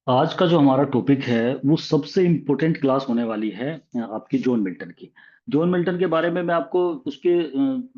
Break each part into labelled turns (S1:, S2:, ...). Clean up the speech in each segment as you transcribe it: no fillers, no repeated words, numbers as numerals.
S1: आज का जो हमारा टॉपिक है वो सबसे इम्पोर्टेंट क्लास होने वाली है आपकी जॉन मिल्टन की। जॉन मिल्टन के बारे में मैं आपको उसके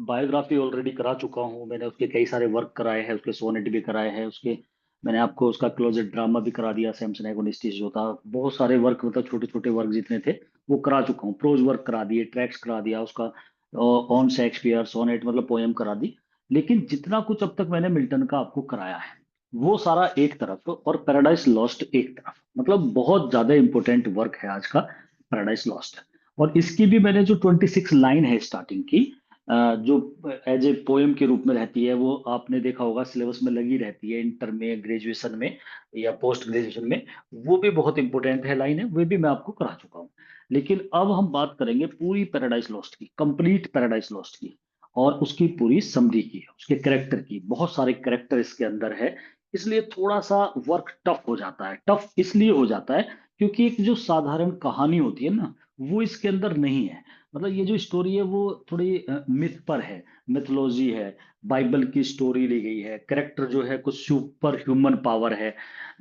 S1: बायोग्राफी ऑलरेडी करा चुका हूँ। मैंने उसके कई सारे वर्क कराए हैं, उसके सोनेट भी कराए हैं उसके। मैंने आपको उसका क्लोजेट ड्रामा भी करा दिया, सैमसन एगोनिस्टिस जो था। बहुत सारे वर्क, मतलब छोटे छोटे वर्क जितने थे वो करा चुका हूँ। प्रोज वर्क करा दिए, ट्रैक्स करा दिया उसका, ऑन शेक्सपियर सोनेट मतलब पोएम करा दी। लेकिन जितना कुछ अब तक मैंने मिल्टन का आपको कराया है वो सारा एक तरफ और पैराडाइज लॉस्ट एक तरफ, मतलब बहुत ज्यादा इंपॉर्टेंट वर्क है आज का पैराडाइज लॉस्ट। और इसकी भी मैंने जो 26 लाइन है स्टार्टिंग की, जो एज ए पोएम के रूप में रहती है, वो आपने देखा होगा सिलेबस में लगी रहती है इंटर में, ग्रेजुएशन में या पोस्ट ग्रेजुएशन में। वो भी बहुत इंपॉर्टेंट है लाइन है, वो भी मैं आपको करा चुका हूँ। लेकिन अब हम बात करेंगे पूरी पैराडाइज लॉस्ट की, कंप्लीट पैराडाइज लॉस्ट की, और उसकी पूरी समरी की, उसके कैरेक्टर की। बहुत सारे कैरेक्टर इसके अंदर है, इसलिए थोड़ा सा वर्क टफ हो जाता है। टफ इसलिए हो जाता है क्योंकि एक जो साधारण कहानी होती है ना, वो इसके अंदर नहीं है। मतलब ये जो स्टोरी है वो थोड़ी मिथ पर है, मिथोलॉजी है, बाइबल की स्टोरी ली गई है। कैरेक्टर जो है कुछ सुपर ह्यूमन पावर है,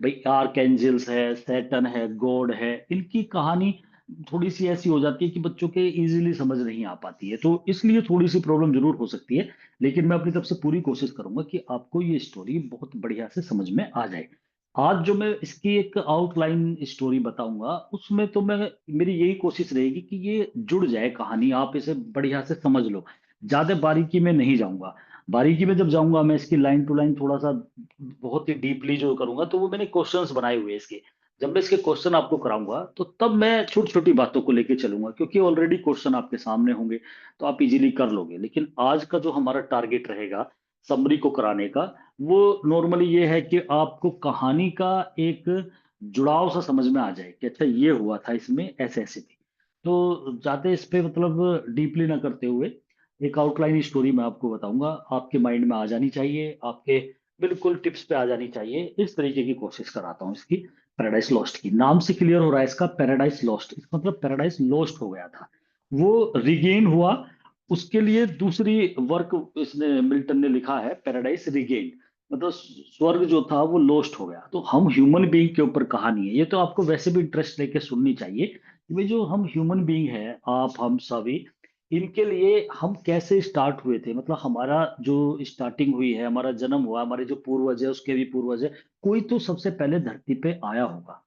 S1: भाई आर्क एंजल्स है, सैटन है, गॉड है। इनकी कहानी थोड़ी सी ऐसी हो जाती है कि बच्चों के इजीली समझ नहीं आ पाती है, तो इसलिए थोड़ी सी प्रॉब्लम जरूर हो सकती है। लेकिन मैं अपनी तरफ से पूरी कोशिश करूंगा कि आपको ये स्टोरी बहुत बढ़िया से समझ में आ जाए। आज जो मैं इसकी एक आउटलाइन स्टोरी बताऊंगा उसमें तो मैं, मेरी यही कोशिश रहेगी कि ये जुड़ जाए कहानी, आप इसे बढ़िया से समझ लो। ज्यादा बारीकी में नहीं जाऊंगा। बारीकी में जब जाऊंगा मैं इसकी लाइन टू लाइन थोड़ा सा बहुत ही डीपली जो करूंगा, तो वो मैंने क्वेश्चंस बनाए हुए हैं इसके। जब मैं इसके क्वेश्चन आपको कराऊंगा तो तब मैं छोटी छोटी बातों को लेके चलूंगा, क्योंकि ऑलरेडी क्वेश्चन आपके सामने होंगे तो आप इजीली कर लोगे। लेकिन आज का जो हमारा टारगेट रहेगा समरी को कराने का, वो नॉर्मली ये है कि आपको कहानी का एक जुड़ाव सा समझ में आ जाए कि अच्छा ये हुआ था इसमें, ऐसे ऐसे थी। तो जाते इस पे मतलब डीपली ना करते हुए एक आउटलाइन स्टोरी मैं आपको बताऊंगा, आपके माइंड में आ जानी चाहिए, आपके बिल्कुल टिप्स पे आ जानी चाहिए। इस तरीके की कोशिश कराता हूँ इसकी। पैराडाइस लॉस्ट की नाम से क्लियर हो रहा है इसका, पैराडाइस लॉस्ट इसका मतलब पैराडाइस लॉस्ट हो गया था, वो रिगेन हुआ। उसके लिए दूसरी वर्क इसने मिल्टन ने लिखा है, पैराडाइस रिगेन, मतलब स्वर्ग जो था वो लॉस्ट हो गया। तो हम ह्यूमन बीइंग के ऊपर कहानी है ये, तो आपको वैसे भी इंटरेस्ट लेके सुननी चाहिए कि भाई जो हम ह्यूमन बीइंग है, आप हम सभी, इनके लिए हम कैसे स्टार्ट हुए थे। मतलब हमारा जो स्टार्टिंग हुई है, हमारा जन्म हुआ, हमारे जो पूर्वज है उसके भी पूर्वज है, कोई तो सबसे पहले धरती पे आया होगा।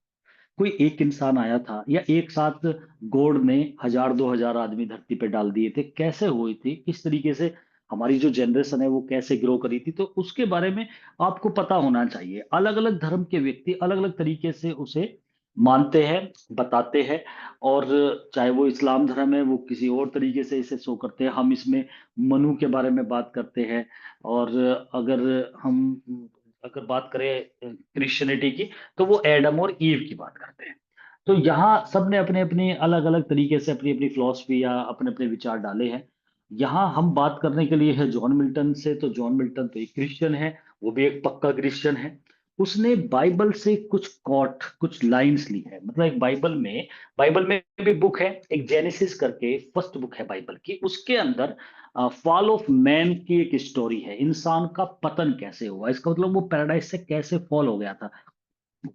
S1: कोई एक इंसान आया था या एक साथ गॉड ने 1000 2000 आदमी धरती पे डाल दिए थे, कैसे हुई थी, किस तरीके से हमारी जो जनरेशन है वो कैसे ग्रो करी थी, तो उसके बारे में आपको पता होना चाहिए। अलग अलग धर्म के व्यक्ति अलग अलग तरीके से उसे मानते हैं, बताते हैं। और चाहे वो इस्लाम धर्म है वो किसी और तरीके से इसे शो करते हैं। हम इसमें मनु के बारे में बात करते हैं। और अगर हम अगर बात करें क्रिश्चियनिटी की, तो वो एडम और ईव की बात करते हैं। तो यहाँ सबने अपने अपने अलग अलग तरीके से अपनी अपनी फिलॉसफी या अपने अपने विचार डाले हैं। यहाँ हम बात करने के लिए है जॉन मिल्टन से, तो जॉन मिल्टन तो एक क्रिश्चियन है, वो भी एक पक्का क्रिश्चियन है। उसने बाइबल से कुछ कॉट कुछ लाइंस ली है। मतलब एक बाइबल में भी बुक है, एक जेनेसिस करके फर्स्ट बुक है बाइबल की, उसके अंदर फॉल ऑफ मैन की एक स्टोरी है, इंसान का पतन कैसे हुआ, इसका मतलब वो पैराडाइज से कैसे फॉल हो गया था।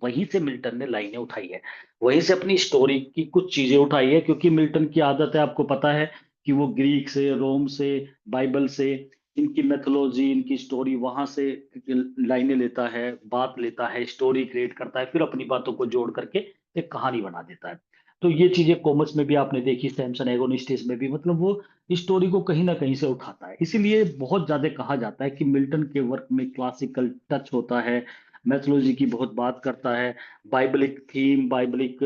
S1: वहीं से मिल्टन ने लाइनें उठाई है, वहीं से अपनी स्टोरी की कुछ चीजें उठाई है। क्योंकि मिल्टन की आदत है, आपको पता है कि वो ग्रीक से, रोम से, बाइबल से, इनकी मैथोलॉजी, इनकी स्टोरी, वहां से लाइनें लेता है, बात लेता है, स्टोरी क्रिएट करता है, फिर अपनी बातों को जोड़ करके एक कहानी बना देता है। तो ये चीजें कॉमर्स में भी आपने देखी, सैमसन एगोनिस्टिस में भी, मतलब वो स्टोरी को कहीं ना कहीं से उठाता है। इसीलिए बहुत ज्यादा कहा जाता है कि मिल्टन के वर्क में क्लासिकल टच होता है, मैथोलॉजी की बहुत बात करता है, बाइबलिक थीम, बाइबलिक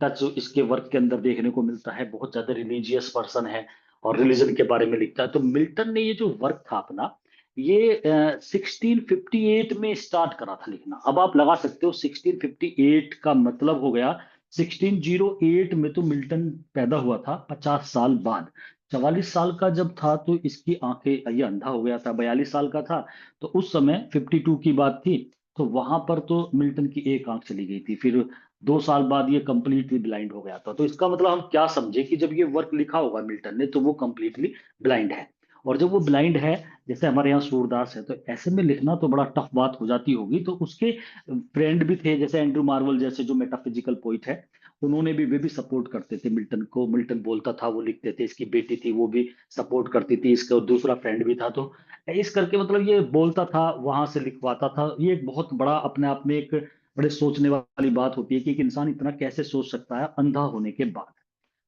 S1: टच इसके वर्क के अंदर देखने को मिलता है। बहुत ज्यादा रिलीजियस पर्सन है और रिलीजन के बारे में लिखता है। तो मिल्टन ने ये जो वर्क था अपना, ये 1658 में स्टार्ट करा था लिखना। अब आप लगा सकते हो 1658 का मतलब हो गया 1608 में तो मिल्टन पैदा हुआ था, 50 साल बाद। 44 साल का जब था तो इसकी आंखें, ये अंधा हो गया था, 42 साल का था तो उस समय 52 की बात थी। तो वहां पर तो मिल्टन की एक आंख चली गई थी, फिर 2 साल बाद ये कंप्लीटली ब्लाइंड हो गया था। तो इसका मतलब हम क्या समझे कि जब ये वर्क लिखा होगा मिल्टन ने तो वो कंप्लीटली ब्लाइंड है। और जब वो ब्लाइंड है जैसे हमारे यहाँ सूरदास है, तो ऐसे में लिखना तो बड़ा टफ बात हो जाती होगी। तो उसके फ्रेंड भी थे, जैसे एंड्रू मार्वल जैसे जो मेटाफिजिकल पोइट है, उन्होंने भी, वे भी सपोर्ट करते थे मिल्टन को। मिल्टन बोलता था वो लिखते थे, इसकी बेटी थी वो भी सपोर्ट करती थी, इसका दूसरा फ्रेंड भी था। तो इस करके मतलब ये बोलता था, वहां से लिखवाता था। ये एक बहुत बड़ा अपने आप में एक बड़े सोचने वाली बात होती है कि एक इंसान इतना कैसे सोच सकता है अंधा होने के बाद।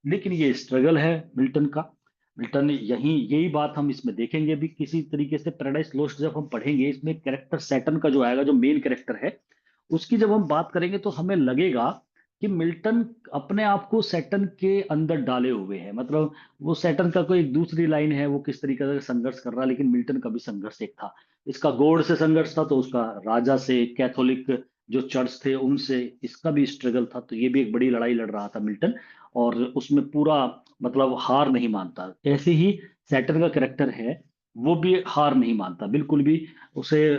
S1: लेकिन ये स्ट्रगल है मिल्टन का। मिल्टन यही यही बात हम इसमें देखेंगे भी किसी तरीके से। पैराडाइज लोस्ट जब हम पढ़ेंगे, इसमें कैरेक्टर सैटन का जो आएगा, जो मेन कैरेक्टर है, उसकी जब हम बात करेंगे तो हमें लगेगा कि मिल्टन अपने आप को सैटन के अंदर डाले हुए है। मतलब वो सैटन का कोई दूसरी लाइन है, वो किस तरीके से संघर्ष कर रहा है, लेकिन मिल्टन का भी संघर्ष एक था। इसका गॉड से संघर्ष था, तो उसका राजा से, कैथोलिक जो चर्च थे उनसे, इसका भी स्ट्रगल था। तो ये भी एक बड़ी लड़ाई लड़ रहा था मिल्टन, और उसमें पूरा मतलब हार नहीं मानता। ऐसे ही सैटर्न का करेक्टर है, वो भी हार नहीं मानता बिल्कुल भी। उसे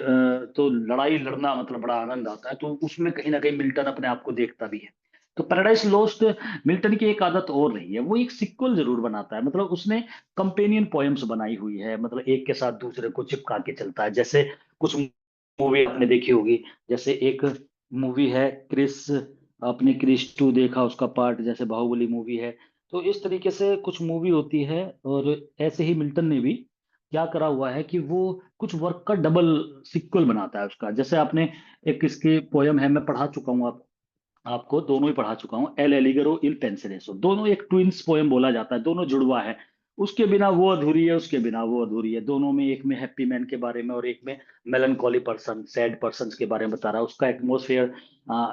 S1: तो लड़ाई लड़ना मतलब बड़ा आनंद आता है, तो उसमें कहीं ना कहीं मिल्टन अपने आप को देखता भी है। तो पैराडाइज लॉस्ट मिल्टन की एक आदत और रही है, वो एक सिक्वल जरूर बनाता है। मतलब उसने कंपेनियन पोएम्स बनाई हुई है, मतलब एक के साथ दूसरे को चिपका के चलता है। जैसे कुछ मूवी आपने देखी होगी, जैसे एक मूवी है क्रिस, आपने क्रिस 2 देखा उसका पार्ट, जैसे बाहुबली मूवी है। तो इस तरीके से कुछ मूवी होती है। और ऐसे ही मिल्टन ने भी क्या करा हुआ है कि वो कुछ वर्क का डबल सिक्वल बनाता है उसका। जैसे आपने एक इसकी पोयम है, मैं पढ़ा चुका हूँ आपको दोनों ही पढ़ा चुका हूँ, एल एलिगरो इल पेंसिलेसो। दोनों एक ट्विंस पोयम बोला जाता है, दोनों जुड़वा है। उसके बिना वो अधूरी है, उसके बिना वो अधूरी है। दोनों में, एक में हैप्पी मैन के बारे में और एक में मेलनकॉली पर्सन, सैड पर्सन के बारे में बता रहा है। उसका एटमोसफेयर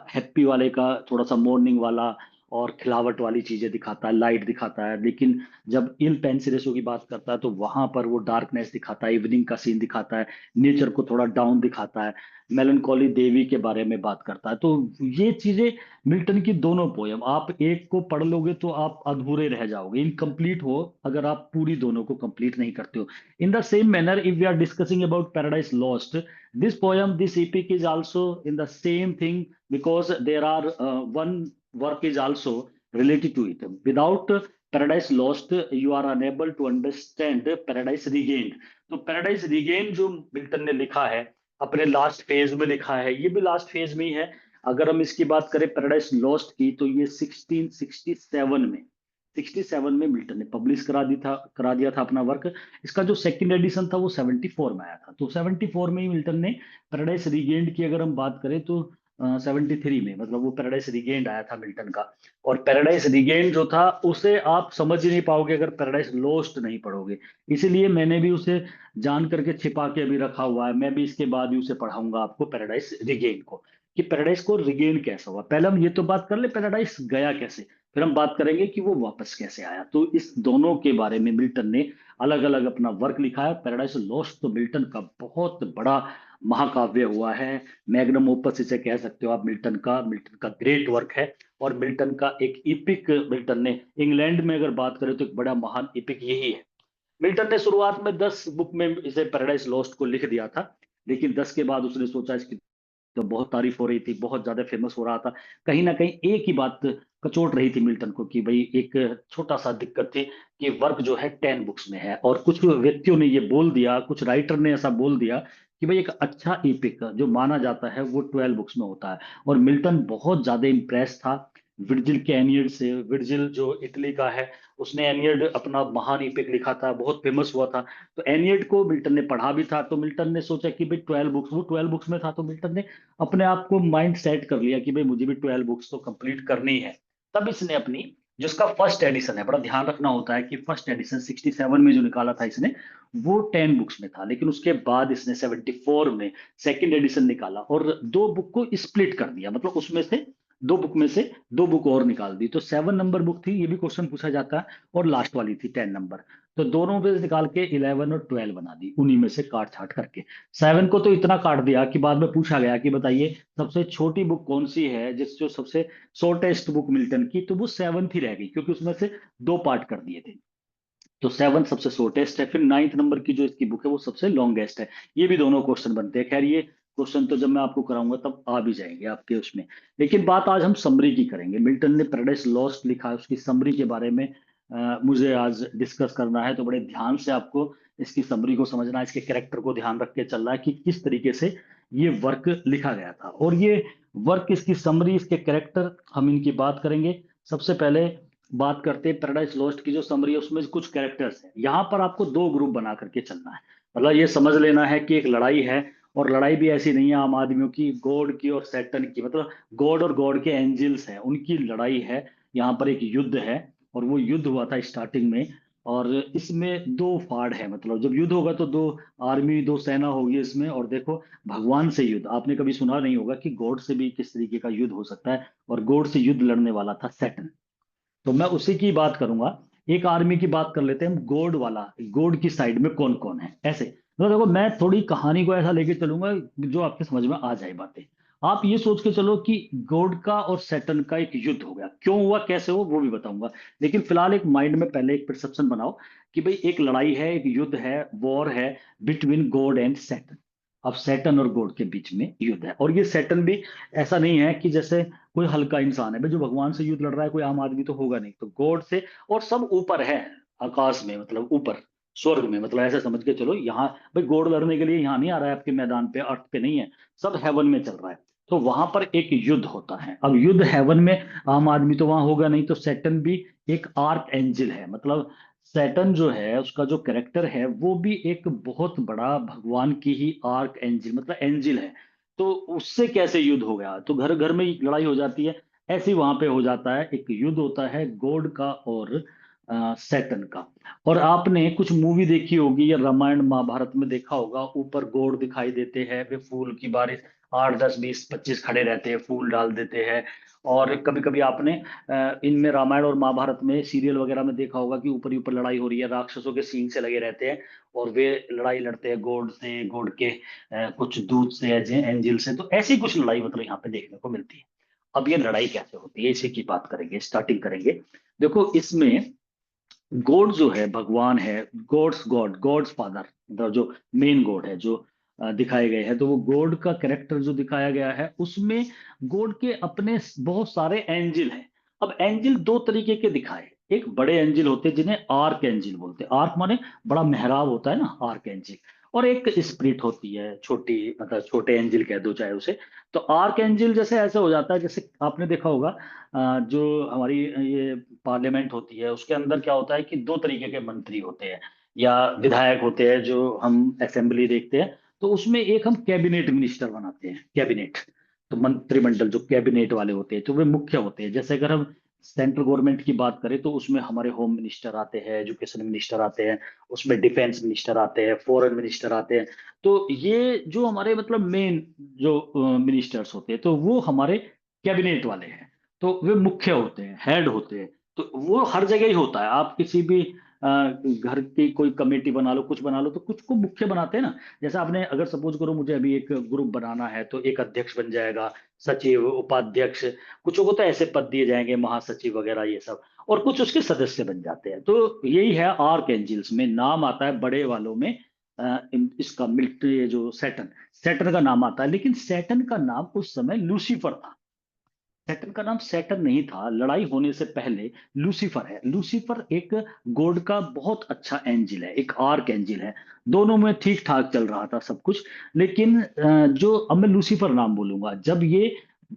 S1: हैप्पी वाले का थोड़ा सा मॉर्निंग वाला और खिलावट वाली चीजें दिखाता है, लाइट दिखाता है। लेकिन जब इल पेंसिलेसो की बात करता है तो वहां पर वो डार्कनेस दिखाता है, इवनिंग का सीन दिखाता है, नेचर को थोड़ा डाउन दिखाता है, मेलनकॉली देवी के बारे में बात करता है। तो ये चीजें मिल्टन की दोनों पोयम, आप एक को पढ़ लोगे तो आप अधूरे रह जाओगे, इनकम्प्लीट हो अगर आप पूरी दोनों को कंप्लीट नहीं करते हो। In the same manner, if we are discussing about Paradise Lost, this poem, this epic is also in the same thing, because there are one work is also related to it. Without paradise lost, you are unable to understand paradise regained. तो paradise regain जो Milton ने लिखा है, अपने last phase में लिखा है, ये भी लास्ट फेज में ही है। अगर हम इसकी बात करें पैराडाइज लॉस्ट की, तो ये 1667 में मिल्टन ने पब्लिश करा दिया था अपना वर्क। इसका जो सेकंड एडिशन था वो 74 में आया था। तो 74 में ही मिल्टन ने पैराडाइज रीगेंड की अगर हम बात करें तो 73 में, मतलब वो पैराडाइज रीगेंड आया था मिल्टन का। और पैराडाइज रीगेंड जो था उसे आप समझ ही नहीं पाओगे अगर पैराडाइज लॉस्ट नहीं पढ़ोगे। इसीलिए मैंने भी उसे जान करके छिपा के अभी रखा हुआ है। मैं भी इसके बाद ही उसे पढ़ाऊंगा आपको, पैराडाइज रिगेन को, कि पैराडाइज को रिगेन कैसे हुआ। पहले हम ये तो बात कर ले पैराडाइज गया कैसे, फिर हम बात करेंगे कि वो वापस कैसे आया। तो इस दोनों के बारे में मिल्टन ने अलग अलग अपना वर्क लिखा है। पैराडाइज लॉस्ट तो मिल्टन का बहुत बड़ा महाकाव्य हुआ है, मैग्नम ओपस इसे कह सकते हो आप। मिल्टन का ग्रेट वर्क है। और मिल्टन का एक इपिक, मिल्टन ने इंग्लैंड में अगर बात करें तो एक बड़ा महान इपिक यही है। मिल्टन ने शुरुआत में 10 बुक में इसे पैराडाइज लॉस्ट को लिख दिया था, लेकिन 10 के बाद उसने सोचा इसकी तो बहुत तारीफ हो रही थी, बहुत ज्यादा फेमस हो रहा था, कहीं ना कहीं एक ही बात कचोट रही थी मिल्टन को, कि भाई एक छोटा सा दिक्कत थी कि वर्क जो है 10 बुक्स में है। और कुछ व्यक्तियों ने ये बोल दिया, कुछ राइटर ने ऐसा बोल दिया कि भाई एक अच्छा एपिक जो माना जाता है वो 12 बुक्स में होता है। और मिल्टन बहुत ज्यादा इम्प्रेस था विर्जिल के एनियड से। विर्जिल जो इटली का है, उसने एनियड अपना महान एपिक लिखा था, बहुत फेमस हुआ था। तो एनियड को मिल्टन ने पढ़ा भी था, तो मिल्टन ने सोचा कि भाई 12 बुक्स, वो 12 बुक्स में था, तो मिल्टन ने अपने आप को माइंड सेट कर लिया कि भाई मुझे भी 12 बुक्स तो कंप्लीट करनी है। तब इसने अपनी, जिसका फर्स्ट एडिशन है, बड़ा ध्यान रखना होता है कि फर्स्ट एडिशन 67 में जो निकाला था इसने, वो 10 बुक्स में था। लेकिन उसके बाद इसने 74 में सेकंड एडिशन निकाला और 2 बुक को स्प्लिट कर दिया, मतलब उसमें से 2 बुक में से 2 बुक और निकाल दी। तो 7 नंबर बुक थी, ये भी क्वेश्चन पूछा जाता है। और लास्ट वाली थी 10 नंबर। तो दोनों में से निकाल के 11 और 12 बना दी, उन्हीं में से काट छाट करके। 7 को तो इतना काट दिया कि बाद में पूछा गया कि बताइए सबसे छोटी बुक कौन सी है, जिस जो सबसे शॉर्टेस्ट बुक मिल्टन की, तो वो 7 ही रह गई, क्योंकि उसमें से 2 पार्ट कर दिए थे। तो 7 सबसे शॉर्टेस्ट है, फिर 9 नंबर की जो इसकी बुक है वो सबसे लॉन्गेस्ट है। ये भी दोनों क्वेश्चन बनते हैं। खैर ये क्वेश्चन तो जब मैं आपको कराऊंगा तब आ भी जाएंगे आपके उसमें। लेकिन बात आज हम समरी की करेंगे। मिल्टन ने पैराडाइज लॉस्ट लिखा है, उसकी समरी के बारे में मुझे आज डिस्कस करना है। तो बड़े ध्यान से आपको इसकी समरी को समझना है, इसके कैरेक्टर को ध्यान रख के चलना है कि किस तरीके से ये वर्क लिखा गया था। और ये वर्क, इसकी समरी, इसके कैरेक्टर, हम इनकी बात करेंगे। सबसे पहले बात करते हैं पैराडाइज लॉस्ट की जो समरी है, उसमें कुछ कैरेक्टर्स हैं। यहाँ पर आपको दो ग्रुप बना करके चलना है। मतलब ये समझ लेना है कि एक लड़ाई है, और लड़ाई भी ऐसी नहीं है आम आदमियों की, गॉड की और सैटन की, मतलब गॉड और गॉड के एंजल्स हैं, उनकी लड़ाई है। यहाँ पर एक युद्ध है, और वो युद्ध हुआ था स्टार्टिंग में। और इसमें दो फाड़ है, मतलब जब युद्ध होगा तो दो आर्मी, दो सेना होगी इसमें। और देखो, भगवान से युद्ध आपने कभी सुना नहीं होगा कि गॉड से भी किस तरीके का युद्ध हो सकता है, और गॉड से युद्ध लड़ने वाला था सैटन। तो मैं उसी की बात करूंगा। एक आर्मी की बात कर लेते हैं हम, गोड वाला, गोड की साइड में कौन कौन है ऐसे। तो देखो, मैं थोड़ी कहानी को ऐसा लेके चलूंगा जो आपके समझ में आ जाए बातें। आप ये सोच के चलो कि गोड का और सैटर्न का एक युद्ध हो गया, क्यों हुआ, कैसे हो, वो भी बताऊंगा। लेकिन फिलहाल एक माइंड में पहले एक परसेप्शन बनाओ कि भाई एक लड़ाई है, एक युद्ध है, वॉर है बिटवीन गॉड एंड सैटर्न। अब सैटर्न और गॉड के बीच में युद्ध है, और ये सैटर्न भी ऐसा नहीं है कि जैसे कोई हल्का इंसान है भाई जो भगवान से युद्ध लड़ रहा है, कोई आम आदमी तो होगा नहीं, तो गॉड से। और सब ऊपर है, आकाश में, मतलब ऊपर स्वर्ग में, मतलब ऐसे समझ के चलो। यहाँ भाई गॉड लड़ने के लिए यहाँ नहीं आ रहा है आपके मैदान पे, अर्थ पे नहीं है, सब हेवन में चल रहा है। तो वहां पर एक युद्ध होता है। अब युद्ध हेवन में, आम आदमी तो वहां होगा नहीं, तो सैटर्न भी एक आर्क एंजल है। मतलब सैटर्न जो है, उसका जो कैरेक्टर है, वो भी एक बहुत बड़ा भगवान की ही आर्क एंजल, मतलब एंजल है। तो उससे कैसे युद्ध हो गया, तो घर घर में ही लड़ाई हो जाती है। ऐसे ही वहां पे हो जाता है, एक युद्ध होता है गॉड का और सैटर्न का। और आपने कुछ मूवी देखी होगी या रामायण महाभारत में देखा होगा, ऊपर गॉड दिखाई देते हैं, वे फूल की बारिश, 8 10 20 25 खड़े रहते हैं, फूल डाल देते हैं। और कभी कभी आपने इनमें रामायण और महाभारत में सीरियल वगैरह में देखा होगा कि ऊपर ही ऊपर लड़ाई हो रही है, राक्षसों के सीन से लगे रहते हैं, और वे लड़ाई लड़ते हैं गॉड से, गॉड के कुछ दूत से, एंजल से। तो ऐसी कुछ लड़ाई मतलब यहाँ पे देखने को मिलती है। अब ये लड़ाई कैसे होती है, इसी की बात करेंगे, स्टार्टिंग करेंगे। देखो, इसमें गॉड जो है, भगवान है, गॉड्स गॉड, गॉड्स फादर, मतलब जो मेन गॉड है, जो दिखाए गए हैं, तो वो गॉड का कैरेक्टर जो दिखाया गया है, उसमें गॉड के अपने बहुत सारे एंजल हैं। अब एंजल दो तरीके के दिखाए। एक बड़े एंजल होते हैं जिन्हें आर्क एंजल बोलते हैं, आर्क माने बड़ा मेहराब होता है ना, आर्क एंजल। और एक स्प्रिट होती है छोटी, मतलब छोटे एंजल कह दो चाहे उसे। तो आर्क एंजल जैसे ऐसे हो जाता है, जैसे आपने देखा होगा जो हमारी ये पार्लियामेंट होती है, उसके अंदर क्या होता है कि दो तरीके के मंत्री होते हैं या विधायक होते हैं, जो हम असेंबली देखते हैं। तो उसमें एक हम कैबिनेट मिनिस्टर बनाते हैं, कैबिनेट। तो मंत्रिमंडल जो कैबिनेट वाले होते हैं, तो वे मुख्य होते हैं। जैसे अगर हम सेंट्रल गवर्नमेंट की बात करें, तो उसमें हमारे होम मिनिस्टर आते हैं, एजुकेशन मिनिस्टर आते हैं, उसमें डिफेंस मिनिस्टर आते हैं, फॉरेन मिनिस्टर आते हैं। तो ये जो हमारे मतलब मेन जो मिनिस्टर्स होते हैं, तो वो हमारे कैबिनेट वाले हैं। तो वे मुख्य होते हैं, हेड होते हैं। तो वो हर जगह ही होता है। आप किसी भी घर की कोई कमेटी बना लो, कुछ बना लो, तो कुछ को मुख्य बनाते हैं ना। जैसे आपने अगर सपोज करो, मुझे अभी एक ग्रुप बनाना है, तो एक अध्यक्ष बन जाएगा, सचिव, उपाध्यक्ष। कुछ को तो ऐसे पद दिए जाएंगे, महासचिव वगैरह ये सब। और कुछ उसके सदस्य बन जाते हैं। तो यही है आर्क एंजल्स में, नाम आता है बड़े वालों में। इसका मिलिट्री जो सैटर्न, सैटर्न का नाम आता है। लेकिन सैटर्न का नाम उस समय लूसीफर था। सैटर्न का नाम सैटर्न नहीं था, लड़ाई होने से पहले लूसीफर है। लूसीफर एक गॉड का बहुत अच्छा एंजिल है, एक आर्क एंजिल है। दोनों में ठीक ठाक चल रहा था सब कुछ। लेकिन जो अब मैं लूसीफर नाम बोलूंगा, जब ये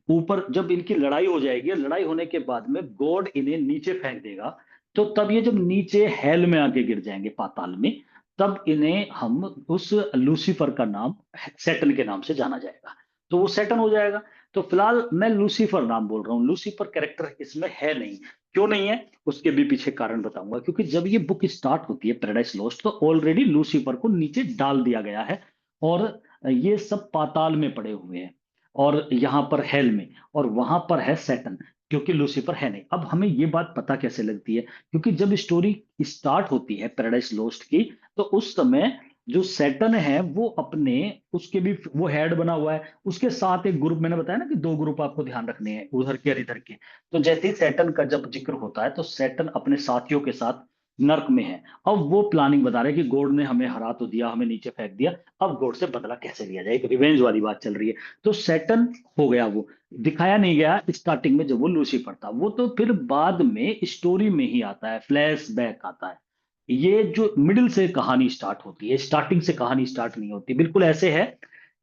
S1: ऊपर, जब इनकी लड़ाई हो जाएगी, लड़ाई होने के बाद में गॉड इन्हें नीचे फेंक देगा। तो तब ये जब नीचे हेल में आके गिर जाएंगे, पाताल में, तब इन्हें हम उस लूसीफर का नाम सैटर्न के नाम से जाना जाएगा। तो वो सैटर्न हो जाएगा। तो फिलहाल मैं लूसीफर नाम बोल रहा हूँ, लूसीफर कैरेक्टर इसमें है नहीं। क्यों नहीं है, उसके भी पीछे कारण बताऊंगा। क्योंकि जब ये बुक स्टार्ट होती है पैराडाइज लॉस्ट, तो ऑलरेडी लूसीफर को नीचे डाल दिया गया है। और ये सब पाताल में पड़े हुए हैं, और यहाँ पर हेल में, और वहां पर है सैटर्न। क्योंकि लूसीफर है नहीं। अब हमें ये बात पता कैसे लगती है, क्योंकि जब स्टोरी स्टार्ट होती है पैराडाइज लॉस्ट की, तो उस समय जो सैटर्न है वो अपने, उसके भी वो हेड बना हुआ है, उसके साथ एक ग्रुप, मैंने बताया ना कि दो ग्रुप आपको ध्यान रखने हैं, उधर के और इधर के। तो जैसे ही सैटर्न का जब जिक्र होता है, तो सैटर्न अपने साथियों के साथ नर्क में है। अब वो प्लानिंग बता रहे हैं कि गॉड ने हमें हरा तो दिया, हमें नीचे फेंक दिया, अब गॉड से बदला कैसे लिया जाए, एक रिवेंज वाली बात चल रही है। तो सैटर्न हो गया वो, दिखाया नहीं गया स्टार्टिंग में जब वो लूसीफर था। वो तो फिर बाद में स्टोरी में ही आता है, फ्लैश बैक आता है। ये जो मिडिल से कहानी स्टार्ट होती है, स्टार्टिंग से कहानी स्टार्ट नहीं होती, बिल्कुल ऐसे है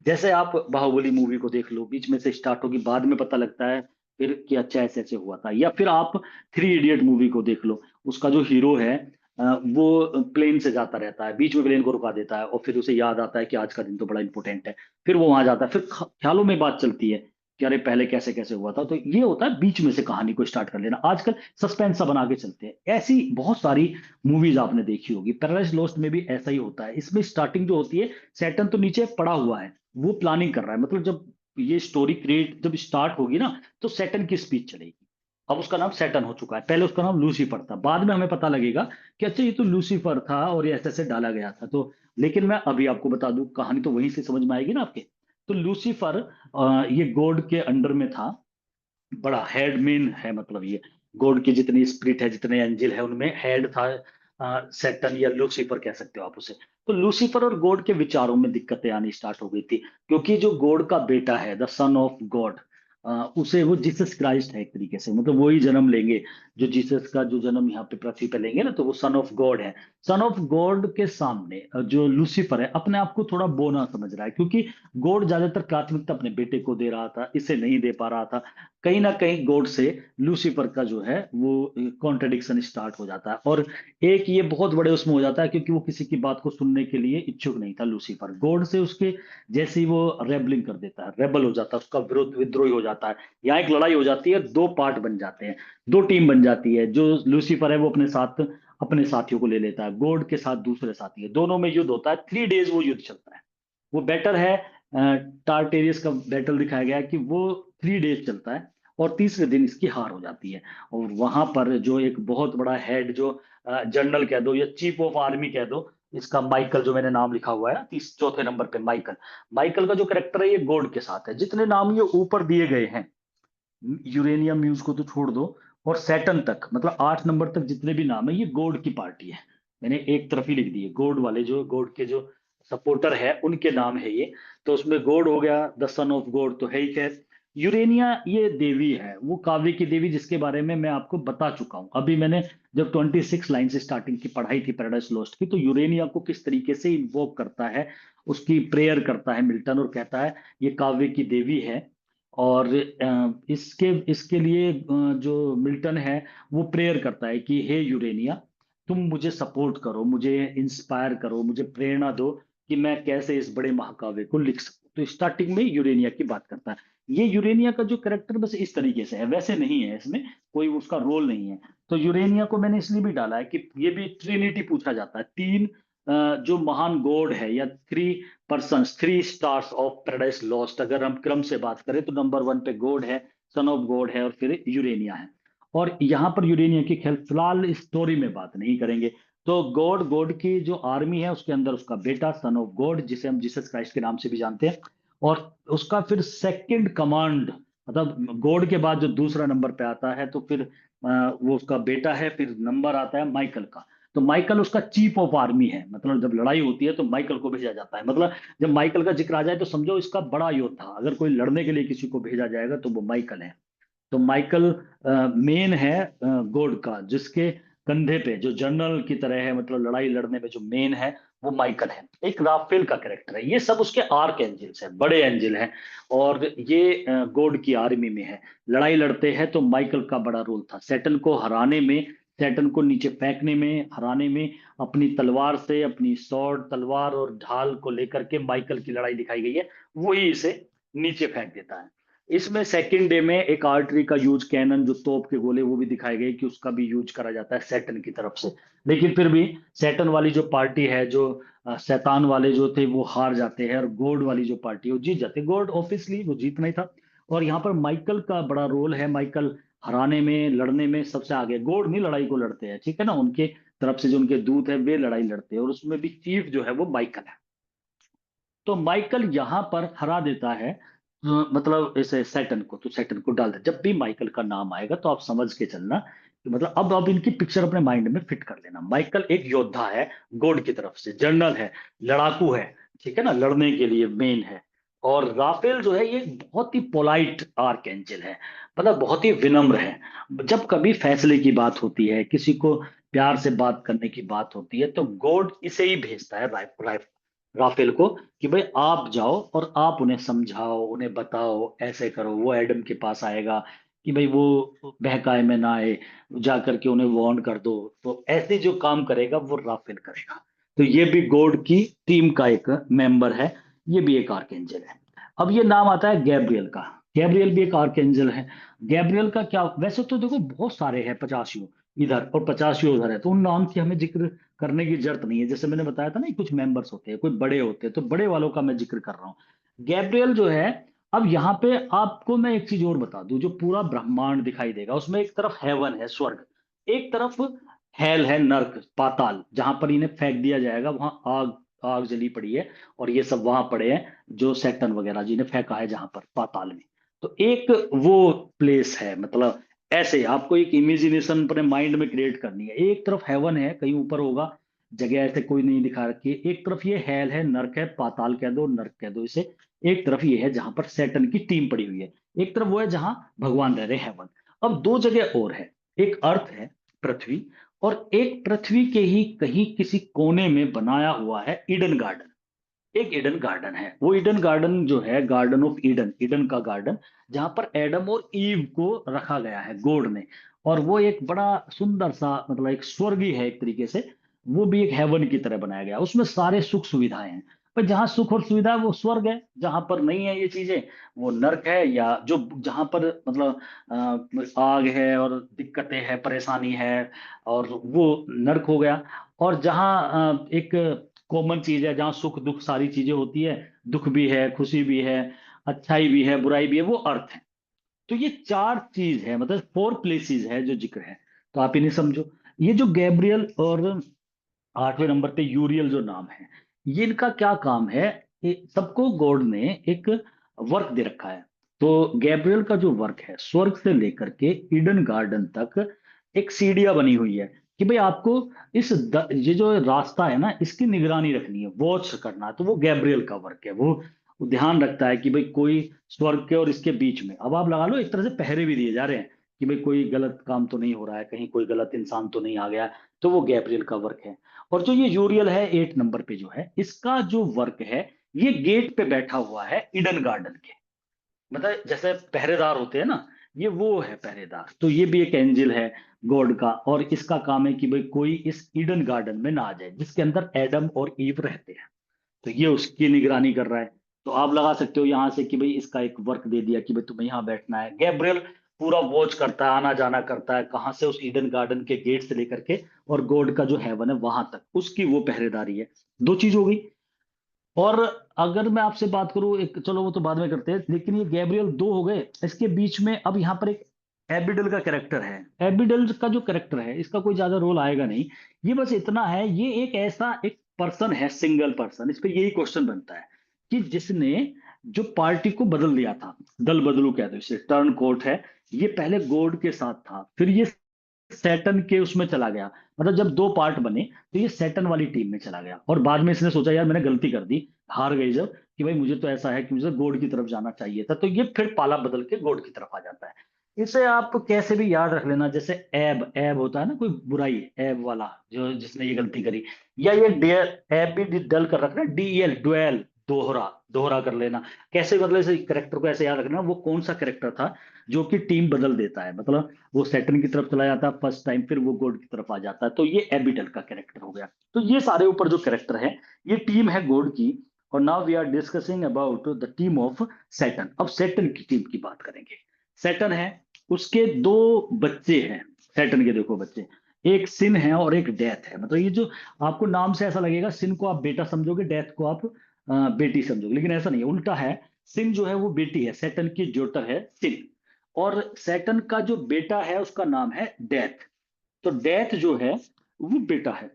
S1: जैसे आप बाहुबली मूवी को देख लो, बीच में से स्टार्ट होगी, बाद में पता लगता है फिर कि अच्छा ऐसे ऐसे हुआ था। या फिर आप थ्री इडियट मूवी को देख लो, उसका जो हीरो है वो प्लेन से जाता रहता है, बीच में प्लेन को रुका देता है और फिर उसे याद आता है कि आज का दिन तो बड़ा इंपॉर्टेंट है। फिर वो वहां जाता है, फिर ख्यालों में बात चलती है कि अरे पहले कैसे कैसे हुआ था। तो ये होता है बीच में से कहानी को स्टार्ट कर लेना, आजकल सस्पेंस सा बना के चलते हैं। ऐसी बहुत सारी मूवीज आपने देखी होगी, पैराडाइज लॉस्ट में भी ऐसा ही होता है। इसमें स्टार्टिंग जो होती है, सैटर्न तो नीचे पड़ा हुआ है, वो प्लानिंग कर रहा है, मतलब जब ये स्टोरी क्रिएट जब स्टार्ट होगी ना, तो सैटर्न की स्पीच चलेगी। अब उसका नाम सैटर्न हो चुका है, पहले उसका नाम लूसीफर था, बाद में हमें पता लगेगा कि अच्छा ये तो लूसीफर था और ये ऐसे ऐसे डाला गया था। तो लेकिन मैं अभी आपको बता दूं, कहानी तो वहीं से समझ में आएगी ना आपके। तो लूसीफर ये गॉड के अंडर में था, बड़ा हेड मेन है, मतलब ये गॉड की जितनी स्पिरिट है, जितने एंजल है, उनमें हेड था सैटर्न, या लूसीफर कह सकते हो आप उसे। तो लूसीफर और गॉड के विचारों में दिक्कतें आनी स्टार्ट हो गई थी, क्योंकि जो गॉड का बेटा है, द सन ऑफ गॉड, उसे वो जीसस क्राइस्ट है एक तरीके से, मतलब वही जन्म लेंगे जो जीसस का जो जन्म यहाँ पे पृथ्वी पे लेंगे ना, तो वो सन ऑफ गॉड है। सन ऑफ गॉड के सामने जो लूसीफर है, अपने आप को थोड़ा बोना समझ रहा है, क्योंकि गॉड ज्यादातर प्राथमिकता अपने बेटे को दे रहा था, इसे नहीं दे पा रहा था। कहीं ना कहीं गॉड से लूसीफर का जो है वो कॉन्ट्रडिक्शन स्टार्ट हो जाता है, और एक ये बहुत बड़े उसमें हो जाता है, क्योंकि वो किसी की बात को सुनने के लिए इच्छुक नहीं था लूसीफर। गॉड से उसके जैसे ही वो रेबलिंग कर देता है, रेबल हो जाता है, उसका विरोध विद्रोही हो जाता है, यहाँ एक लड़ाई हो जाती है, दो पार्ट बन जाते हैं, दो टीम बन जाती है। जो लूसीफर है वो अपने साथ अपने साथियों को ले लेता है, गॉड के साथ दूसरे साथी है, दोनों में युद्ध होता है, 3 डेज वो युद्ध चलता है। वो बैटल है टारटेरियस का बैटल दिखाया गया है कि वो 3 डेज चलता है, और तीसरे दिन इसकी हार हो जाती है। और वहां पर जो एक बहुत बड़ा हेड, जो जनरल कह दो या चीफ ऑफ आर्मी कह दो, इसका माइकल, जो मैंने नाम लिखा हुआ है ना तीस चौथे नंबर पे, माइकल। माइकल का जो करेक्टर है ये गॉड के साथ है, जितने नाम ये ऊपर दिए गए हैं, यूरेनियम म्यूज को तो छोड़ दो, और सैटर्न तक, मतलब 8 नंबर तक जितने भी नाम है, ये गॉड की पार्टी है। मैंने एक तरफ ही लिख दिए, गॉड वाले जो गॉड के जो सपोर्टर है उनके नाम है ये। तो उसमें गॉड हो गया, द सन ऑफ गॉड तो है ही। खैर, यूरेनिया ये देवी है, वो काव्य की देवी, जिसके बारे में मैं आपको बता चुका हूं। अभी मैंने जब 26 लाइन से स्टार्टिंग की पढ़ाई थी पैराडाइस लॉस्ट की, तो यूरेनिया को किस तरीके से इन्वोक करता है, उसकी प्रेयर करता है मिल्टन, और कहता है ये काव्य की देवी है। और इसके इसके लिए जो मिल्टन है वो प्रेयर करता है कि हे यूरेनिया, तुम मुझे सपोर्ट करो, मुझे इंस्पायर करो, मुझे प्रेरणा दो कि मैं कैसे इस बड़े महाकाव्य को लिख सकूं। तो स्टार्टिंग में यूरेनिया की बात करता है। ये यूरेनिया का जो करेक्टर बस इस तरीके से है, वैसे नहीं है, इसमें कोई उसका रोल नहीं है। तो यूरेनिया को मैंने इसलिए भी डाला है कि ये भी ट्रिनिटी पूछा जाता है, तीन जो महान गॉड है, या 3 persons, 3 stars of paradise lost, अगर हम क्रम से बात करें तो नंबर 1 पे गॉड है, सन ऑफ गॉड है, और फिर यूरेनिया है। और यहाँ पर यूरेनिया की खेल फिलहाल स्टोरी में बात नहीं करेंगे। तो गॉड गॉड की जो आर्मी है उसके अंदर उसका बेटा सन ऑफ गॉड, जिसे हम जीसस क्राइस्ट के नाम से भी जानते हैं, और उसका फिर सेकंड कमांड, मतलब गॉड के बाद जो दूसरा नंबर पे आता है, तो फिर वो उसका बेटा है, फिर नंबर आता है माइकल का। तो माइकल उसका चीफ ऑफ आर्मी है, मतलब जब लड़ाई होती है तो माइकल को भेजा जाता है, मतलब जब माइकल का जिक्र आ जाए तो समझो इसका बड़ा योद्धा, अगर कोई लड़ने के लिए किसी को भेजा जाएगा तो वो माइकल है। तो माइकल मेन है गॉड का, जिसके कंधे पे जो जनरल की तरह है, मतलब लड़ाई लड़ने में जो मेन है, वो माइकल है। एक राफेल का कैरेक्टर है, ये सब उसके आर्क एंजल्स हैं, बड़े एंजल हैं। और ये गॉड की आर्मी में है, लड़ाई लड़ते हैं तो माइकल का बड़ा रोल था सैटन को हराने में, सैटन को नीचे फेंकने में, हराने में। अपनी तलवार से, अपनी स्वॉर्ड तलवार और ढाल को लेकर के माइकल की लड़ाई दिखाई गई है, वही इसे नीचे फेंक देता है। इसमें सेकंड डे में एक आर्टरी का यूज, कैनन जो तोप के गोले, वो भी दिखाए गए कि उसका भी यूज करा जाता है सैटन की तरफ से। लेकिन फिर भी सैटन वाली जो पार्टी है, जो शैतान वाले जो थे वो हार जाते हैं, और गॉड वाली जो पार्टी है वो जीत जाते हैं। गॉड ऑब्वियसली वो जीतना ही था। और यहाँ पर माइकल का बड़ा रोल है, माइकल हराने में, लड़ने में सबसे आगे। गॉड नहीं लड़ाई को लड़ते हैं, ठीक है ना, उनके तरफ से जो उनके दूत है वे लड़ाई लड़ते हैं, और उसमें भी चीफ जो है वो माइकल है। तो माइकल यहाँ पर हरा देता है मतलब इसे सैटन को, तो सैटन को डाल दे। जब भी माइकल का नाम आएगा तो आप समझ के चलना कि मतलब अब इनकी पिक्चर अपने माइंड में फिट कर लेना। माइकल एक योद्धा है, गॉड की तरफ से जनरल है, लड़ाकू है, ठीक है ना, लड़ने के लिए मेन है। और राफेल जो है ये बहुत ही पोलाइट आर्कएंजल है, मतलब बहुत ही विनम्र है। जब कभी फैसले की बात होती है, किसी को प्यार से बात करने की बात होती है, तो गॉड इसे ही भेजता है राफेल को, कि भाई आप जाओ और आप उन्हें समझाओ, उन्हें बताओ, ऐसे करो। वो एडम के पास आएगा कि भाई वो बहकाए में ना आए, जा करके उन्हें वार्न कर दो। तो ऐसे जो काम करेगा वो राफेल करेगा। तो ये भी गॉड की टीम का एक मेंबर है, ये भी एक आर्कएंजल है। अब ये नाम आता है गैब्रियल का। गैब्रियल भी एक आर्कएंजल है। गैब्रियल का क्या, वैसे तो देखो बहुत सारे हैं, 50 इधर और 50 उधर है, तो उन नाम की हमें जिक्र करने की जरूरत नहीं है। जैसे मैंने बताया था ना, कुछ मेंबर्स होते हैं, कोई बड़े होते हैं, तो बड़े वालों का मैं जिक्र कर रहा हूँ। गैब्रियल जो है, अब यहाँ पे आपको मैं एक चीज और बता दूं, जो पूरा ब्रह्मांड दिखाई देगा उसमें एक तरफ हेवन है, स्वर्ग, एक तरफ हेल है, नर्क, पाताल, जहां पर इन्हें फेंक दिया जाएगा, वहां आग, आग जली पड़ी है, और ये सब वहां पड़े हैं, जो सैटर्न वगैरह जिन्हें फेंका है जहां पर पाताल में। तो एक वो प्लेस है, मतलब ऐसे आपको एक इमेजिनेशन अपने माइंड में क्रिएट करनी है। एक तरफ हेवन है, कहीं ऊपर होगा, जगह ऐसे कोई नहीं दिखा रखी है। एक तरफ ये हेल है, नर्क है, पाताल कह दो, नर्क कह दो इसे। एक तरफ ये है जहां पर सैटर्न की टीम पड़ी हुई है। एक तरफ वो है जहां भगवान रह रहे, हेवन। अब दो जगह और है, एक अर्थ है, पृथ्वी, और एक पृथ्वी के ही कहीं किसी कोने में बनाया हुआ है ईडन गार्डन। एक ईडन गार्डन है, वो ईडन गार्डन जो है, गार्डन ऑफ ईडन, ईडन का गार्डन, जहां पर एडम और ईव को रखा गया है गॉड ने। और वो एक बड़ा सुंदर सा, मतलब एक स्वर्ग ही है एक तरीके से। वो भी एक हेवन की तरह बनाया गया, उसमें सारे सुख सुविधाएं हैं। पर जहाँ सुख और सुविधा है वो स्वर्ग है, जहां पर नहीं है ये चीजें वो नर्क है, या जो जहां पर मतलब आग है और दिक्कतें है, परेशानी है, और वो नर्क हो गया। और जहाँ एक कॉमन चीज है, जहाँ सुख दुख सारी चीजें होती है, दुख भी है, खुशी भी है, अच्छाई भी है, बुराई भी है, वो अर्थ है। तो ये चार चीज है, मतलब 4 प्लेसेस है जो जिक्र है। तो आप इन्हें समझो। ये जो गैब्रियल और 8वें नंबर पे यूरियल जो नाम है, ये इनका क्या काम है, ये सबको गॉड ने एक वर्क दे रखा है। तो गैब्रियल का जो वर्क है, स्वर्ग से लेकर के ईडन गार्डन तक एक सीढ़ियां बनी हुई है, कि भाई आपको ये जो रास्ता है ना, इसकी निगरानी रखनी है, वॉच करना है। तो वो गैब्रियल का वर्क है, वो ध्यान रखता है कि भाई कोई स्वर्ग के और इसके बीच में, अब आप लगा लो एक तरह से पहरे भी दिए जा रहे हैं, कि भाई कोई गलत काम तो नहीं हो रहा है, कहीं कोई गलत इंसान तो नहीं आ गया। तो वो गैब्रियल का वर्क है। और जो ये यूरियल है 8 नंबर पे जो है, इसका जो वर्क है, ये गेट पे बैठा हुआ है ईडन गार्डन के, मतलब जैसे पहरेदार होते हैं ना, ये वो है पहरेदार। तो ये भी एक एंजल है गॉड का, और इसका काम है कि भाई कोई इस ईडन गार्डन में ना आ जाए, जिसके अंदर एडम और ईव रहते हैं। तो ये उसकी निगरानी कर रहा है। तो आप लगा सकते हो यहां से कि भाई इसका एक वर्क दे दिया कि भाई तुम्हें यहाँ बैठना है। गैब्रियल पूरा वॉच करता है, आना जाना करता है, कहाँ से, उस ईडन गार्डन के गेट से लेकर के और गॉड का जो हेवन है वहां तक, उसकी वो पहरेदारी है। दो चीज हो गई। और अगर मैं आपसे बात करूं, एक, चलो वो तो बाद में करते हैं, लेकिन ये गैब्रियल दो हो गए। इसके बीच में अब यहाँ पर एक एबिडल का कैरेक्टर है। एबिडल का जो कैरेक्टर है, इसका कोई ज्यादा रोल आएगा नहीं। ये बस इतना है, ये एक ऐसा एक पर्सन है, सिंगल पर्सन। इस पे यही क्वेश्चन बनता है कि जिसने जो पार्टी को बदल दिया था, दल बदलू कहते हैं इसे, टर्न कोर्ट है। ये पहले गॉड के साथ था, फिर ये सैटर्न के उसमें चला गया। मतलब जब दो पार्ट बने, तो ये सैटर्न वाली टीम में चला गया, और बाद में इसने सोचा यार मैंने गलती कर दी, हार गई जब, कि भाई मुझे तो ऐसा है कि मुझे गॉड की तरफ जाना चाहिए था। तो ये फिर पाला बदल के गॉड की तरफ आ जाता है। इसे आप कैसे भी याद रख लेना, जैसे एब, एब होता है ना कोई बुराई, एब वाला जो जिसने ये गलती करी। या ये डेल, एब भी डल कर रखना, डीएल, डुएल, दोहरा, दोहरा कर लेना। कैसे मतलब इसे करेक्टर को ऐसे याद रखना, वो कौन सा करेक्टर था जो कि टीम बदल देता है, मतलब वो सैटर्न की तरफ चला जाता है फर्स्ट टाइम, फिर वो गॉड की तरफ आ जाता है। तो ये एबिटल का कैरेक्टर हो गया। तो ये सारे ऊपर जो कैरेक्टर है, ये टीम है गॉड की। और now we are discussing about the team of Satan. अब सैटर्न की टीम की बात करेंगे। सैटर्न है, उसके दो बच्चे हैं। सैटर्न के देखो बच्चे, एक सिन है और एक डेथ है। मतलब ये जो आपको नाम से ऐसा लगेगा, सिन को आप बेटा समझोगे, डेथ को आप बेटी समझोगे, लेकिन ऐसा नहीं है, उल्टा है। सिन जो है वो बेटी है, सैटर्न की डॉटर है सिन। और सैटर्न का जो बेटा है उसका नाम है डेथ। तो डेथ जो है वो बेटा है।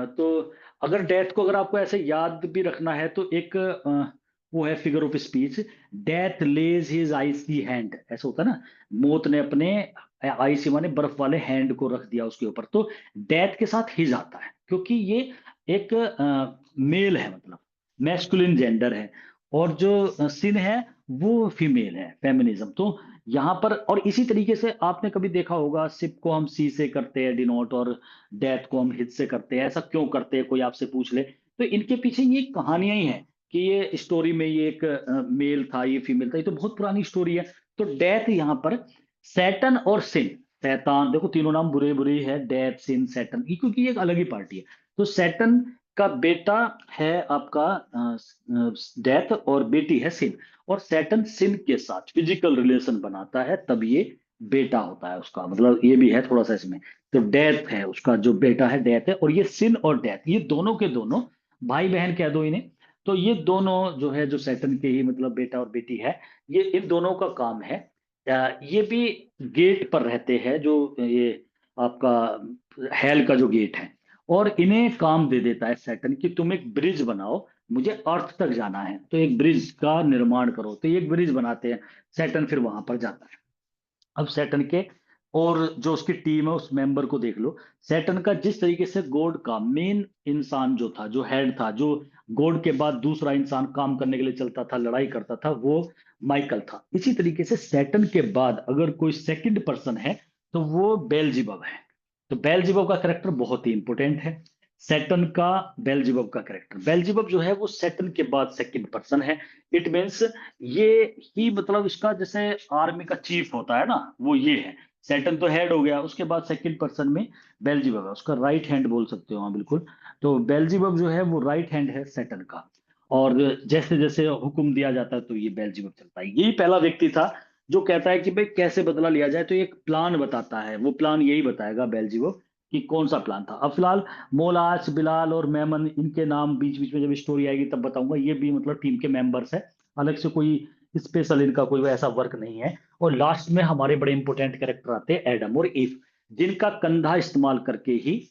S1: तो अगर डेथ को, अगर आपको ऐसे याद भी रखना है, तो एक वो है figure of speech, death lays his icy hand, ऐसा होता है ना, मौत ने अपने आइसी माने बर्फ वाले हैंड को रख दिया उसके ऊपर। तो डेथ के साथ हिज आता है, क्योंकि ये एक मेल है, मतलब मैस्कुलिन जेंडर है। और जो सिन है वो फीमेल है, फेमिनिज्म। तो यहाँ पर, और इसी तरीके से आपने कभी देखा होगा, सिप को हम सी से करते हैं डिनोट, और डेथ को हम हित से करते हैं। ऐसा क्यों करते हैं, कोई आपसे पूछ ले तो इनके पीछे ये कहानियां ही हैं कि ये स्टोरी में ये एक मेल था, ये फीमेल था, ये तो बहुत पुरानी स्टोरी है। तो डेथ यहाँ पर सैटन और सिन, शैतान, देखो तीनों नाम बुरे बुरे ही है, डेथ सिन सैटन, ये क्योंकि ये एक अलग ही पार्टी है। तो सैटन का बेटा है आपका डेथ, और बेटी है सिन। और सैटन सिन के साथ फिजिकल रिलेशन बनाता है, तब ये बेटा होता है उसका, मतलब ये भी है थोड़ा सा इसमें। तो डेथ है उसका जो बेटा है, डेथ है। और ये सिन और डेथ, ये दोनों के दोनों भाई बहन कह दो इन्हें। तो ये दोनों जो है, जो सैटन के ही मतलब बेटा और बेटी है, ये इन दोनों का काम है, ये भी गेट पर रहते हैं, जो ये आपका हेल का जो गेट है। और इन्हें काम दे देता है सैटन कि तुम एक ब्रिज बनाओ, मुझे अर्थ तक जाना है, तो एक ब्रिज का निर्माण करो। तो ये एक ब्रिज बनाते हैं, सैटन फिर वहां पर जाता है। अब सैटर्न के और जो उसकी टीम है उस मेंबर को देख लो। सैटर्न का जिस तरीके से गॉड का मेन इंसान जो था, जो हेड था, जो गॉड के बाद दूसरा इंसान काम करने के लिए चलता था, लड़ाई करता था, वो माइकल था। इसी तरीके से सैटर्न के बाद अगर कोई सेकंड पर्सन है तो वो बेल्जिबब है। तो बेल्जिबब का कैरेक्टर बहुत ही इंपॉर्टेंट है। सैटर्न का, बेल्जिबब का कैरेक्टर, बेल्जिबब जो है वो सैटर्न के बाद सेकंड पर्सन है। इट मीन्स ये ही, मतलब इसका जैसे आर्मी का चीफ होता है ना, वो ये है। सैटर्न तो हेड हो गया, उसके बाद सेकंड पर्सन में बेल्जिबब है, उसका राइट हैंड बोल सकते हो, हाँ बिल्कुल। तो बेल्जिबब जो है वो राइट हैंड है सैटर्न का। और जैसे जैसे हुक्म दिया जाता है तो ये बेल्जिबब चलता है। यही पहला व्यक्ति था जो कहता है कि भाई कैसे बदला लिया जाए, तो एक प्लान बताता है, वो प्लान यही बताएगा बेल्जिबब कि कौन सा प्लान था। अब फिलहाल मोलाच, बिलाल और मेमन, इनके नाम बीच बीच में जब स्टोरी आएगी तब बताऊंगा। ये भी मतलब टीम के मेंबर्स है, अलग से कोई स्पेशल इनका कोई ऐसा वर्क नहीं है। और लास्ट में हमारे बड़े इंपॉर्टेंट कैरेक्टर आते हैं, एडम और ईव, जिनका कंधा इस्तेमाल करके ही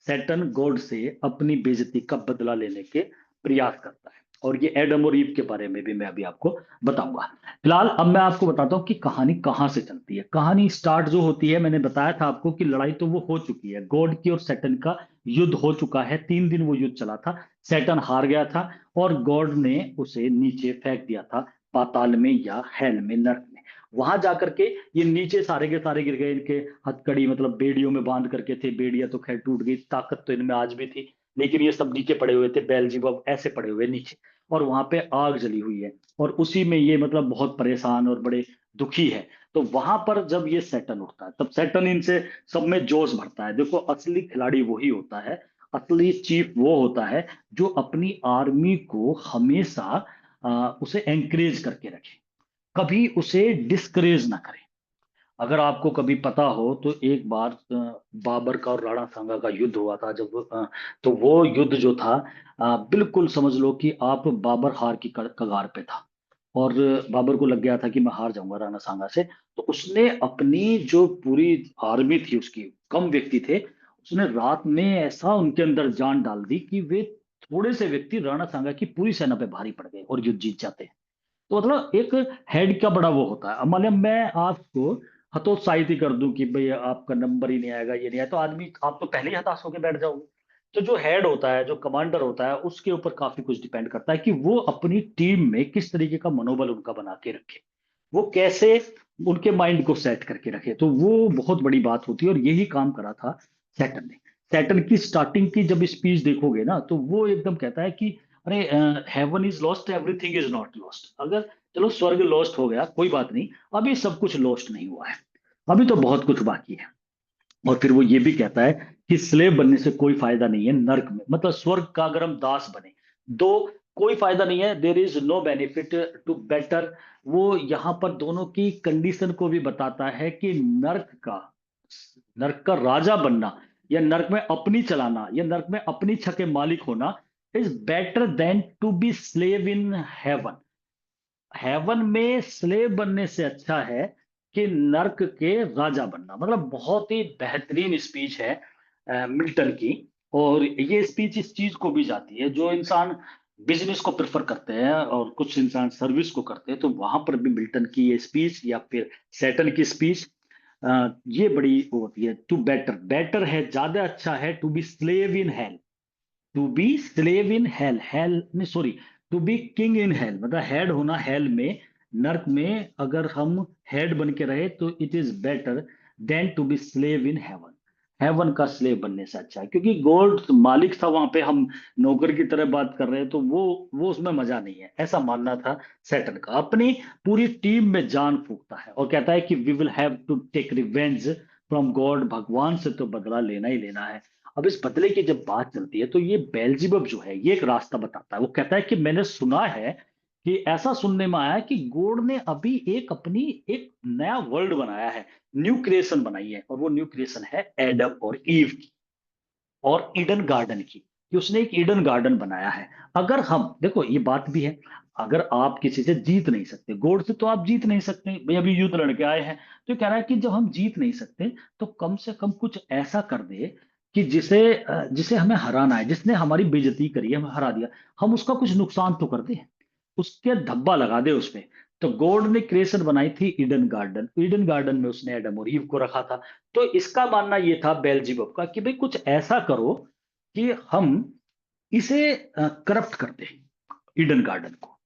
S1: सैटर्न गॉड से अपनी बेइज्जती का बदला लेने के प्रयास करता है। और ये एडम और ईव के बारे में भी मैं अभी आपको बताऊंगा। फिलहाल अब मैं आपको बताता हूँ कि कहानी कहाँ से चलती है। कहानी स्टार्ट जो होती है, मैंने बताया था आपको कि लड़ाई तो वो हो चुकी है, गॉड की और सैटर्न का युद्ध हो चुका है, 3 दिन वो युद्ध चला था। सैटर्न हार गया था और गॉड ने उसे नीचे फेंक दिया था, पाताल में या हेल में, नर्क में। वहां जाकर के ये नीचे सारे के सारे गिर गए, इनके हथकड़ी मतलब बेड़ियों में बांध करके थे, बेड़ियां तो खैर टूट गई, ताकत तो इनमें आज भी थी, लेकिन ये सब नीचे पड़े हुए थे, बेल्जिबब ऐसे पड़े हुए नीचे। और वहां पे आग जली हुई है, और उसी में ये मतलब बहुत परेशान और बड़े दुखी है। तो वहां पर जब ये सैटर्न उठता है, तब सैटर्न इनसे सब में जोश भरता है। देखो असली खिलाड़ी वही होता है, असली चीफ वो होता है जो अपनी आर्मी को हमेशा उसे एंकरेज करके रखे, कभी उसे डिस्करेज ना करे। अगर आपको कभी पता हो तो एक बार बाबर का और राणा सांगा का युद्ध हुआ था, जब तो वो युद्ध जो था, बिल्कुल समझ लो कि आप बाबर हार की कगार पे था। और बाबर को लग गया था कि मैं हार जाऊंगा राणा सांगा से। तो उसने अपनी जो पूरी आर्मी थी उसकी, कम व्यक्ति थे, उसने रात में ऐसा उनके अंदर जान डाल दी कि वे थोड़े से व्यक्ति राणा सांगा की पूरी सेना पे भारी पड़ गए और युद्ध जीत जाते। तो मतलब एक हेड का बड़ा वो होता है। अब मान लिया मैं आपको हतोत्साहित ही कर दूं कि भाई आपका नंबर ही नहीं आएगा, ये नहीं आया, तो आदमी, आप तो पहले ही हताश होकर बैठ जाओगे। तो जो हेड होता है, जो कमांडर होता है, उसके ऊपर काफी कुछ डिपेंड करता है कि वो अपनी टीम में किस तरीके का मनोबल उनका बना के रखे, वो कैसे उनके माइंड को सेट करके रखे। तो वो बहुत बड़ी बात होती है, और यही काम करा था सैटर्न ने। सैटर्न की स्टार्टिंग की जब स्पीच देखोगे ना, तो वो एकदम कहता है कि अरे, heaven is lost, everything is not lost. अगर चलो स्वर्ग लॉस्ट हो गया, कोई बात नहीं, अभी सब कुछ लॉस्ट नहीं हुआ है, अभी तो बहुत कुछ बाकी है। और फिर वो ये भी कहता है कि स्लेव बनने से कोई फायदा नहीं है नर्क में, मतलब स्वर्ग का अगर हम दास बने, दो, कोई फायदा नहीं है, there is no benefit to better. वो यहाँ पर दोनों की कंडीशन को भी बताता है कि नर्क का राजा बनना, या नर्क में अपनी चलाना, या नर्क में अपनी छके मालिक होना, is better than to be slave in heaven. Heaven में स्लेव बनने से अच्छा है कि नर्क के राजा बनना। मतलब बहुत ही बेहतरीन स्पीच है मिल्टन की। और ये स्पीच इस चीज को भी जाती है, जो इंसान बिजनेस को प्रेफर करते हैं और कुछ इंसान सर्विस को करते हैं, तो वहां पर भी मिल्टन की ये स्पीच या फिर सैटन की स्पीच, ये बड़ी वो होती है। टू बेटर, बेटर है, ज्यादा अच्छा है to be slave in hell, to be slave in hell, hell नहीं sorry, to be king in hell मतलब हेड होना हेल में, नर्क में अगर हम हेड बन के रहे तो it is better than to be slave in heaven. Heaven का स्लेव बनने से अच्छा है, क्योंकि गॉड मालिक था वहां पे, हम नौकर की तरह बात कर रहे हैं, तो वो उसमें मजा नहीं है, ऐसा मानना था सैटर्न का। अपनी पूरी टीम में जान फूंकता है और कहता है कि we will have to take revenge from God, भगवान से तो बदला लेना ही लेना है। अब इस बदले की जब बात चलती है तो ये बेल्जिबब जो है ये एक रास्ता बताता है। वो कहता है कि मैंने सुना है कि ऐसा सुनने में आया है कि गॉड ने अभी एक अपनी एक नया वर्ल्ड बनाया है, न्यू क्रिएशन बनाई है, और वो न्यू क्रिएशन है एडम और ईव की और ईडन गार्डन की, कि उसने एक ईडन गार्डन बनाया है। अगर हम देखो ये बात भी है, अगर आप किसी से जीत नहीं सकते, गॉड से तो आप जीत नहीं सकते भाई, अभी युद्ध लड़के आए हैं, तो ये कह रहा है कि जब हम जीत नहीं सकते तो कम से कम कुछ ऐसा कर दे कि जिसे हमें हराना है, जिसने हमारी बेइज्जती करी है, हमें हरा दिया, हम उसका कुछ नुकसान तो कर दे, उसके धब्बा लगा दे उस पे। तो गॉड ने क्रिएशन बनाई थी ईडन गार्डन, ईडन गार्डन में उसने एडम और ईव को रखा था। तो इसका मानना ये था बेल्जिबब का कि भाई कुछ ऐसा करो कि हम इसे करप्ट कर दें, ईडन गार्डन को।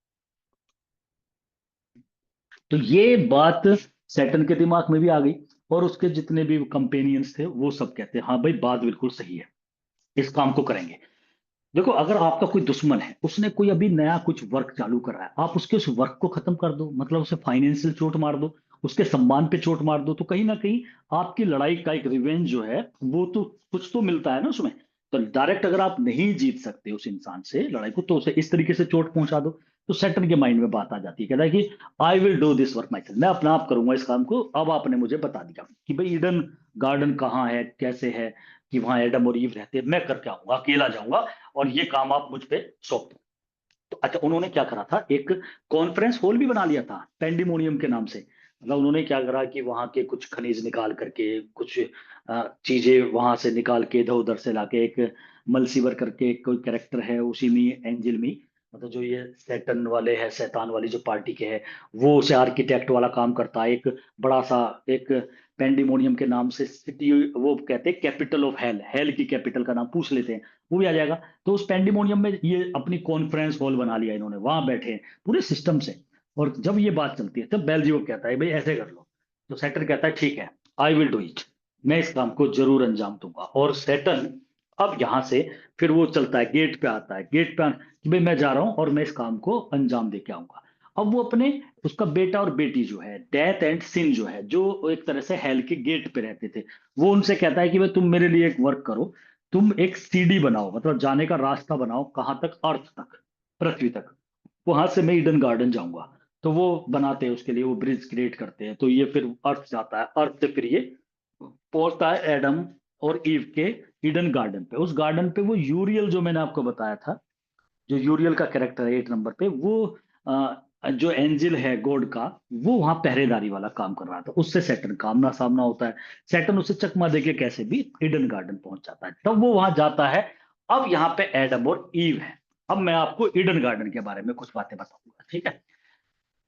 S1: तो ये बात सैटर्न के दिमाग में भी आ गई, और उसके जितने भी कंपेनियंस थे वो सब कहते हैं हाँ भाई बात बिल्कुल सही है, इस काम को करेंगे। देखो अगर आपका कोई दुश्मन है, उसने कोई अभी नया कुछ वर्क चालू कर रहा है, आप उसके उस वर्क को खत्म कर दो, मतलब उसे फाइनेंशियल चोट मार दो, उसके सम्मान पे चोट मार दो, तो कहीं ना कहीं आपकी लड़ाई का एक रिवेंज जो है वो तो कुछ तो मिलता है ना उसमें। तो डायरेक्ट अगर आप नहीं जीत सकते उस इंसान से लड़ाई को, तो उसे इस तरीके से चोट पहुंचा दो। तो सैटर्न के माइंड में बात आ जाती है, कहता है कि I will do this work my self, मैं अपना आप करूंगा इस काम को। अब आपने मुझे बता दिया कि भाई ईडन गार्डन कहाँ है, कैसे है, कि वहां एडम और ईव रहते हैं, मैं करके आऊंगा, अकेला जाऊंगा, और ये काम आप मुझ पे सौंप दो। तो अच्छा उन्होंने क्या करा था, एक कॉन्फ्रेंस हॉल भी बना लिया था पेंडिमोनियम के नाम से। मतलब उन्होंने क्या करा कि वहां के कुछ खनिज निकाल करके, कुछ चीजें वहां से निकाल के इधर उधर से लाके, एक मलसीवर करके एक कोई कैरेक्टर है उसी में, एंजल में, मतलब जो ये सैटर्न वाले है, शैतान वाली जो पार्टी के है, वो उसे आर्किटेक्ट वाला काम करता है। एक बड़ा सा एक पेंडिमोनियम के नाम से सिटी, वो कहते हैं कैपिटल ऑफ हेल, हेल की कैपिटल का नाम पूछ लेते हैं, वो भी आ जाएगा। तो उस पेंडिमोनियम में ये अपनी कॉन्फ्रेंस हॉल बना लिया इन्होंने, वहां बैठे हैं पूरे सिस्टम से। और जब ये बात चलती है तब बेल्जियम कहता है भाई ऐसे कर लो, तो सैटर्न कहता है ठीक है, आई विल डू इट, मैं इस काम को जरूर अंजाम दूंगा। और सैटर्न अब यहां से फिर वो चलता है, गेट पे आता है, गेट पे कि भाई मैं जा रहा हूं और मैं इस काम को अंजाम दे के आऊंगा। अब वो अपने, उसका बेटा और बेटी जो है, डेथ एंड सिन जो है, जो एक तरह से हेल के गेट पे रहते थे, वो उनसे कहता है कि भाई तुम मेरे लिए एक वर्क करो, तुम एक सीढ़ी बनाओ, मतलब जाने का रास्ता बनाओ, कहाँ तक, अर्थ तक, पृथ्वी तक, वहां से मैं ईडन गार्डन जाऊंगा। तो वो बनाते हैं उसके लिए, वो ब्रिज क्रिएट करते हैं, तो ये फिर अर्थ जाता है, अर्थ से फिर ये पहुंचता है एडम और ईव के ईडन गार्डन पे। उस गार्डन पे वो यूरियल जो मैंने आपको बताया था, जो यूरियल का कैरेक्टर है 8 नंबर पे, वो जो एंजल है गॉड का, वो वहां पहरेदारी वाला काम कर रहा था, उससे सैटर्न का आमना सामना होता है। सैटर्न उसे चकमा देके कैसे भी ईडन गार्डन पहुंच जाता है, तब वो वहां जाता है। अब यहाँ पे एडम और ईव है। अब मैं आपको ईडन गार्डन के बारे में कुछ बातें बताऊंगा, ठीक है।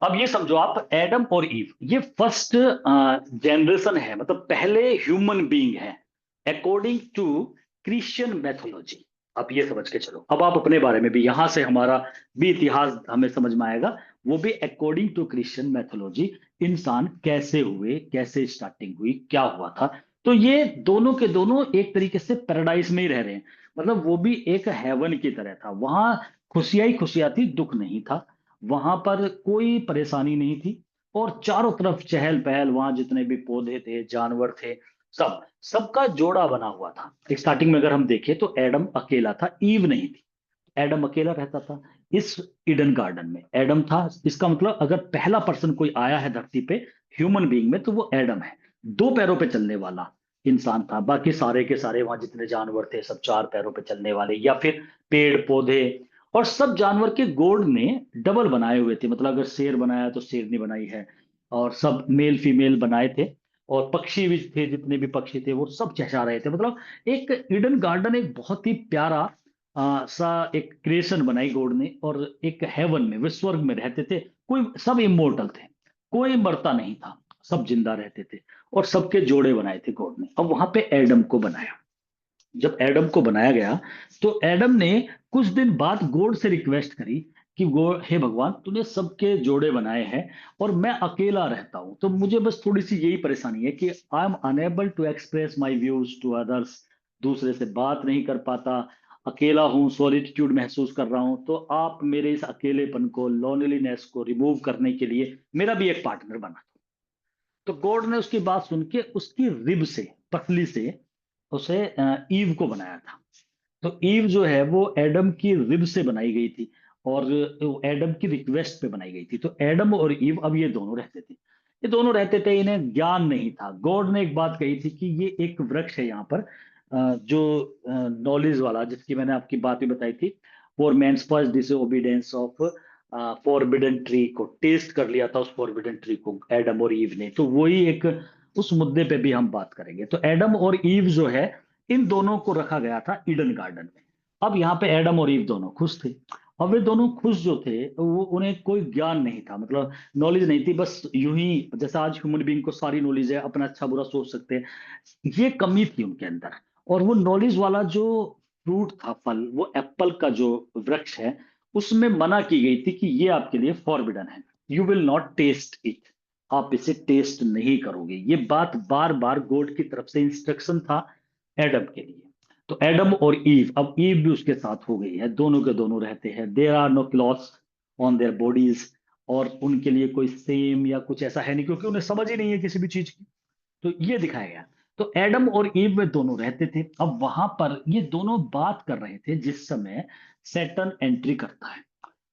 S1: अब ये समझो आप, एडम और ईव ये फर्स्ट जनरेशन है, मतलब पहले ह्यूमन बीइंग है अकॉर्डिंग टू क्रिश्चियन मैथोलॉजी। अब ये समझ के चलो, अब आप अपने बारे में भी, यहां से हमारा भी इतिहास हमें समझ में आएगा, वो भी अकॉर्डिंग टू क्रिश्चियन मैथोलॉजी, इंसान कैसे हुए, कैसे स्टार्टिंग हुई, क्या हुआ था। तो ये दोनों के दोनों एक तरीके से पैराडाइज में ही रह रहे हैं, मतलब वो भी एक हेवन की तरह था, वहां खुशियां ही खुशियां थी, दुख नहीं था, वहां पर कोई परेशानी नहीं थी, और चारों तरफ चहल पहल, वहां जितने भी पौधे थे, जानवर थे, सब सबका जोड़ा बना हुआ था। स्टार्टिंग में अगर हम देखें तो एडम अकेला था, ईव नहीं थी, एडम अकेला रहता था इस ईडन गार्डन में, एडम था। इसका मतलब अगर पहला पर्सन कोई आया है धरती पे ह्यूमन बीइंग में, तो वो एडम है, दो पैरों पे चलने वाला इंसान था। बाकी सारे के सारे वहां जितने जानवर थे सब चार पैरों पे चलने वाले, या फिर पेड़ पौधे, और सब जानवर के गोड ने डबल बनाए हुए थे, मतलब अगर शेर बनाया तो शेरनी बनाई है, और सब मेल फीमेल बनाए थे। और पक्षी भी थे, जितने भी पक्षी थे वो सब चहचहा रहे थे, मतलब एक ईडन गार्डन एक बहुत ही प्यारा सा एक क्रिएशन बनाई गॉड ने। और एक हेवन में, वे स्वर्ग में रहते थे, कोई सब इमोर्टल थे, कोई मरता नहीं था, सब जिंदा रहते थे, और सबके जोड़े बनाए थे गॉड ने। अब वहां पे एडम को बनाया, जब एडम को बनाया गया, तो एडम ने कुछ दिन बाद गॉड से रिक्वेस्ट करी कि वो हे भगवान तूने सबके जोड़े बनाए हैं और मैं अकेला रहता हूं, तो मुझे बस थोड़ी सी यही परेशानी है कि I am unable to express my views to others, दूसरे से बात नहीं कर पाता, अकेला हूँ, सॉलिट्यूड महसूस कर रहा हूँ, तो आप मेरे इस अकेलेपन को, लोनलीनेस को रिमूव करने के लिए मेरा भी एक पार्टनर बना। तो गॉड ने उसकी बात सुन के उसकी रिब से, पसली से उसे ईव को बनाया था। तो ईव जो है वो एडम की रिब से बनाई गई थी, और एडम की रिक्वेस्ट पे बनाई गई थी। तो एडम और ईव अब ये दोनों रहते थे, ये दोनों रहते थे, इन्हें ज्ञान नहीं था। गॉड ने एक बात कही थी कि ये एक वृक्ष है यहाँ पर, जो नॉलेज वाला, जिसकी मैंने आपकी बात भी बताई थी, for man's first disobedience of forbidden tree को टेस्ट कर लिया था, उस फॉरबिडन ट्री को एडम और ईव ने। तो वही एक, उस मुद्दे पे भी हम बात करेंगे। तो एडम और ईव जो है, इन दोनों को रखा गया था ईडन गार्डन में। अब यहाँ पे एडम और ईव दोनों खुश थे। अब वे दोनों खुश जो थे, वो उन्हें कोई ज्ञान नहीं था, मतलब नॉलेज नहीं थी, बस यूं ही जैसा आज ह्यूमन बीइंग को सारी नॉलेज है, अपना अच्छा बुरा सोच सकते हैं, ये कमी थी उनके अंदर। और वो नॉलेज वाला जो फ्रूट था, फल, वो एप्पल का जो वृक्ष है, उसमें मना की गई थी कि ये आपके लिए फॉरबिडन है, you will not taste it, आप इसे टेस्ट नहीं करोगे। ये बात बार बार गॉड की तरफ से इंस्ट्रक्शन था एडम के लिए। तो एडम और ईव, अब ईव भी उसके साथ हो गई है, दोनों के दोनों रहते हैं, there are no clothes on their bodies, और उनके लिए कोई सेम या कुछ ऐसा है नहीं, क्योंकि उन्हें समझ ही नहीं है किसी भी चीज की। तो ये दिखाया गया। तो एडम और ईव में दोनों रहते थे। अब वहां पर ये दोनों बात कर रहे थे जिस समय सैटर्न एंट्री करता है।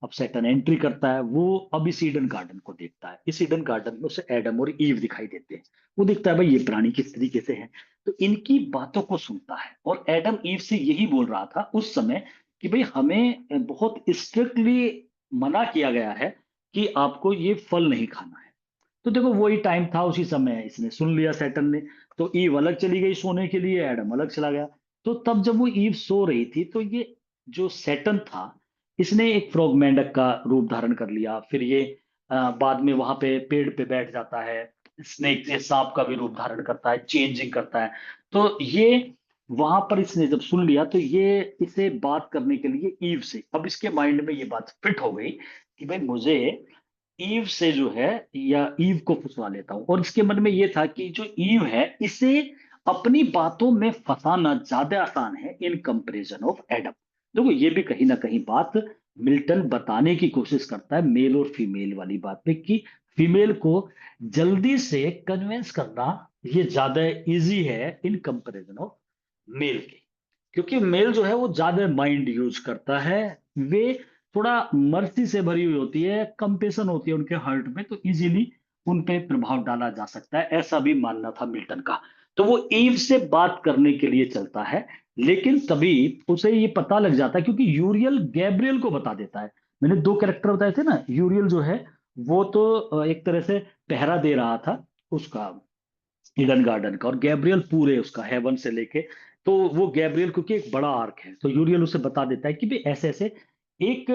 S1: अब सैटर्न एंट्री करता है, वो अब इस ईडन गार्डन को देखता है। इस ईडन गार्डन में उसे एडम और ईव दिखाई देते हैं। वो देखता है भाई ये प्राणी किस तरीके से है, तो इनकी बातों को सुनता है। और एडम ईव से यही बोल रहा था उस समय कि भाई हमें बहुत स्ट्रिक्टली मना किया गया है कि आपको ये फल नहीं खाना है। तो देखो वही टाइम था, उसी समय इसने सुन लिया सैटर्न ने। तो ईव अलग चली गई सोने के लिए, एडम अलग चला गया। तो तब जब वो ईव सो रही थी, तो ये जो सैटर्न था, इसने एक फ्रॉग मेंढक का रूप धारण कर लिया। फिर ये बाद में वहां पे पेड़ पे बैठ जाता है, स्नेक से सांप का भी रूप धारण करता है, चेंजिंग करता है। तो ये वहां पर इसने जब सुन लिया, तो ये इसे बात करने के लिए ईव से, अब इसके माइंड में ये बात फिट हो गई कि भाई मुझे ईव से जो है, या ईव को फंसवा लेता हूं। और इसके मन में ये था कि जो ईव है, इसे अपनी बातों में फंसाना ज्यादा आसान है इन कंपैरिजन ऑफ एडम। देखो ये भी कहीं ना कहीं बात मिल्टन बताने की कोशिश करता है, मेल और फीमेल वाली बात पे, कि फीमेल को जल्दी से कन्विंस करना ये ज्यादा इजी है इन कंपैरिजन ऑफ मेल के। क्योंकि मेल जो है वो ज्यादा माइंड यूज करता है, वे थोड़ा मर्सी से भरी हुई होती है, कंपेशन होती है उनके हार्ट में, तो इजीली उन पे प्रभाव डाला जा सकता है, ऐसा भी मानना था मिल्टन का। तो वो ईव से बात करने के लिए चलता है, लेकिन तभी उसे ये पता लग जाता है, क्योंकि यूरियल गैब्रियल को बता देता है। मैंने दो कैरेक्टर बताए थे ना, यूरियल जो है वो तो एक तरह से पहरा दे रहा था उसका, ईडन गार्डन का, और गैब्रियल पूरे उसका हेवन से लेके। तो वो गैब्रियल क्योंकि एक बड़ा आर्क है, तो यूरियल उसे बता देता है कि भाई ऐसे ऐसे एक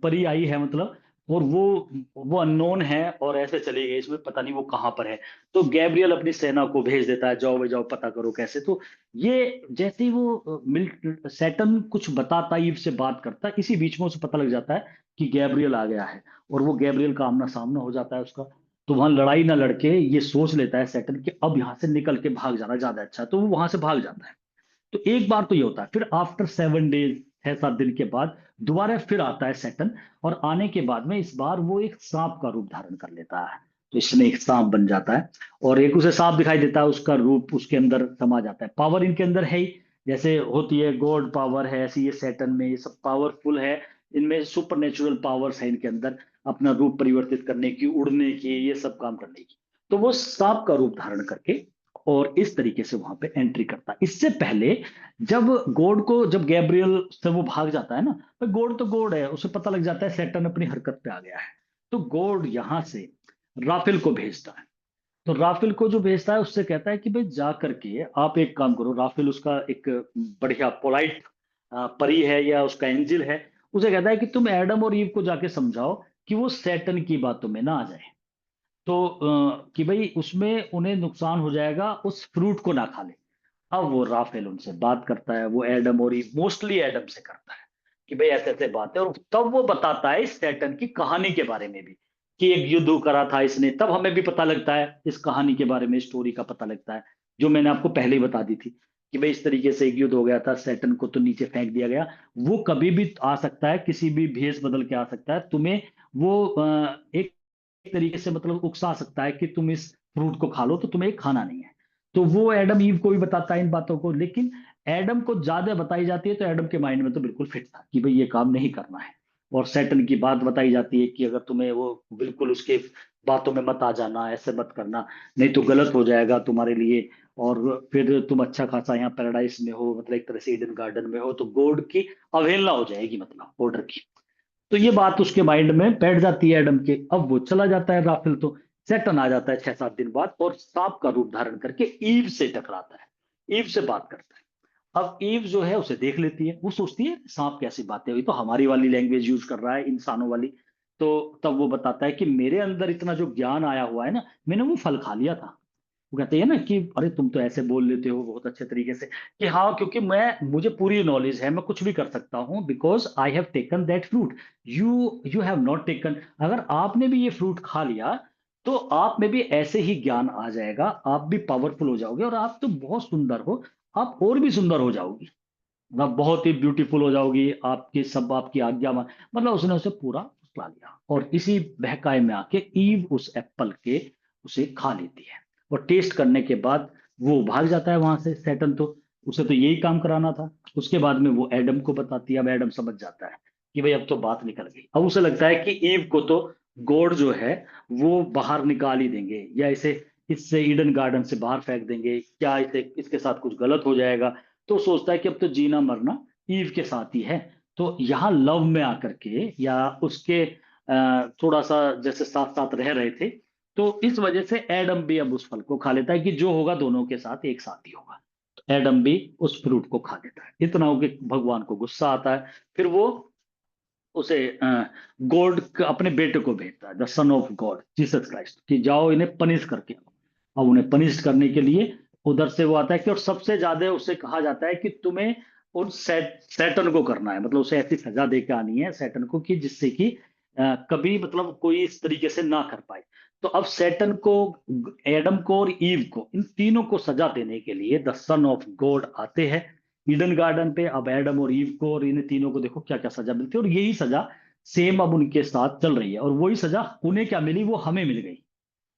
S1: परी आई है, मतलब, और वो अननोन है, और ऐसे चली गई, इसमें पता नहीं वो कहाँ पर है। तो गैब्रियल अपनी सेना को भेज देता है, जाओ भाई जाओ पता करो कैसे। तो ये जैसे ही वो मिल सैटर्न कुछ बताता, ईव से बात करता, इसी बीच में उसे पता लग जाता है कि गैब्रियल आ गया है, और वो गैब्रियल का आमना सामना हो जाता है उसका। तो वहां लड़ाई ना लड़के ये सोच लेता है सैटर्न कि अब यहां से निकल के भाग जाना ज्यादा अच्छा है, तो वो वहां से भाग जाता है। तो एक बार तो ये होता है, फिर आफ्टर 7 डेज, 6-7 दिन के बाद दोबारा फिर आता है सैटर्न। और आने के बाद में इस बार वो एक सांप का रूप धारण कर लेता है, तो इसमें एक सांप बन जाता है, और एक उसे सांप दिखाई देता है, उसका रूप उसके अंदर समा जाता है। पावर इनके अंदर है ही, जैसे होती है गॉड पावर है, ऐसी ये सैटर्न में ये सब पावरफुल है। इनमें सुपर नेचुरल पावर्स है इनके अंदर, अपना रूप परिवर्तित करने की, उड़ने की, ये सब काम करने की। तो वो सांप का रूप धारण करके और इस तरीके से वहां पे एंट्री करता है। इससे पहले जब गॉड को, जब गैब्रियल से वो भाग जाता है ना, तो गॉड तो गॉड है, उसे पता लग जाता है सैटर्न अपनी हरकत पे आ गया है। तो गॉड यहां से राफेल को भेजता है। तो राफेल को जो भेजता है, उससे कहता है कि भाई जा करके आप एक काम करो। राफेल उसका एक बढ़िया पोलाइट परी है, या उसका एंजिल है। उसे कहता है कि तुम एडम और ईव को जाके समझाओ कि वो सैटर्न की बातों में ना आ जाए, तो कि भाई उसमें उन्हें नुकसान हो जाएगा, उस फ्रूट को ना खा ले। अब वो राफेल उनसे बात करता है, वो एडम और ईव, मोस्टली एडम से करता है। कि भाई ऐसे ऐसे बात है, और तब वो बताता है इस सैटर्न की कहानी के बारे में भी, कि एक युद्ध करा था इसने, तब हमें भी पता लगता है इस कहानी के बारे में, स्टोरी का पता लगता है, जो मैंने आपको पहले ही बता दी थी कि भाई इस तरीके से एक युद्ध हो गया था, सैटर्न को तो नीचे फेंक दिया गया। वो कभी भी आ सकता है, किसी भी भेष बदल के आ सकता है तुम्हें, वो एक तरीके से मतलब उकसा सकता है कि तुम इस फ्रूट को खा लो, तो तुम्हें ये खाना नहीं है। तो वो एडम ईव को भी बताता है इन बातों को, लेकिन एडम को ज्यादा बताई जाती है तो एडम के माइंड में तो बिल्कुल फिट था कि भाई ये काम नहीं करना है। और सैटर्न की बात बताई जाती है कि अगर तुम्हें वो, बिल्कुल उसके बातों में मत आ जाना, ऐसे मत करना, नहीं तो गलत हो जाएगा तुम्हारे लिए। और फिर तुम अच्छा खासा यहाँ पैराडाइस में हो, मतलब एक तरह से ईडन गार्डन में हो, तो गॉड की अवहेलना हो जाएगी, मतलब ऑर्डर की। तो ये बात उसके माइंड में बैठ जाती है एडम के। अब वो चला जाता है राफेल, तो सैटर्न आ जाता है 6-7 दिन बाद, और सांप का रूप धारण करके ईव से टकराता है, ईव से बात करता है। अब ईव जो है उसे देख लेती है, वो सोचती है सांप कैसी बातें हुई, तो हमारी वाली लैंग्वेज यूज कर रहा है, इंसानों वाली। तो तब वो बताता है कि मेरे अंदर इतना जो ज्ञान आया हुआ है ना, मैंने वो फल खा लिया था। वो कहते हैं ना कि अरे तुम तो ऐसे बोल लेते हो बहुत अच्छे तरीके से, कि हाँ क्योंकि मैं, मुझे पूरी नॉलेज है, मैं कुछ भी कर सकता हूँ, because I have taken that fruit. You you have not taken. अगर आपने भी ये फ्रूट खा लिया, तो आप में भी ऐसे ही ज्ञान आ जाएगा, आप भी पावरफुल हो जाओगे, और आप तो बहुत सुंदर हो, आप और भी सुंदर हो जाओगी, मतलब बहुत ही ब्यूटीफुल हो जाओगी, आपकी सब आपकी आज्ञा मतलब उसने उसे पूरा फुसला लिया, और इसी बहकाए में आके ईव उस एप्पल के उसे खा लेती है। और टेस्ट करने के बाद वो भाग जाता है वहां से सैटर्न, तो उसे तो यही काम कराना था। उसके बाद में वो एडम को बताती है, अब एडम समझ जाता है कि भाई अब तो बात निकल गई। अब उसे लगता है कि ईव को तो गॉड जो है वो बाहर निकाल ही देंगे, या इसे, इससे ईडन गार्डन से बाहर फेंक देंगे, क्या इसे, इसके साथ कुछ गलत हो जाएगा। तो सोचता है कि अब तो जीना मरना ईव के साथ ही है। तो यहाँ लव में आकर के, या उसके थोड़ा सा जैसे साथ साथ रह रहे थे, तो इस वजह से एडम भी अब उस फल को खा लेता है कि जो होगा दोनों के साथ एक साथ ही होगा। तो एडम भी उस फ्रूट को खा लेता है, इतना हो कि भगवान को गुस्सा आता है। फिर वो उसे गॉड, अपने बेटे को भेजता है, the son of God Jesus Christ, कि जाओ इन्हें पनिश करके आओ। अब उन्हें पनिश करने के लिए उधर से वो आता है कि, और सबसे ज्यादा उसे कहा जाता है कि तुम्हें उन सैटर्न को करना है, मतलब उसे ऐसी सजा दे के आनी है सैटर्न को, कि जिससे कि कभी मतलब कोई इस तरीके से ना कर पाए। तो अब सैटर्न को, एडम को और ईव को, इन तीनों को सजा देने के लिए द सन ऑफ गॉड आते हैं ईडन गार्डन पे। अब एडम और ईव को और इन तीनों को देखो क्या क्या सजा मिलती है, और यही सजा सेम अब उनके साथ चल रही है। और वही सजा उन्हें क्या मिली, वो हमें मिल गई।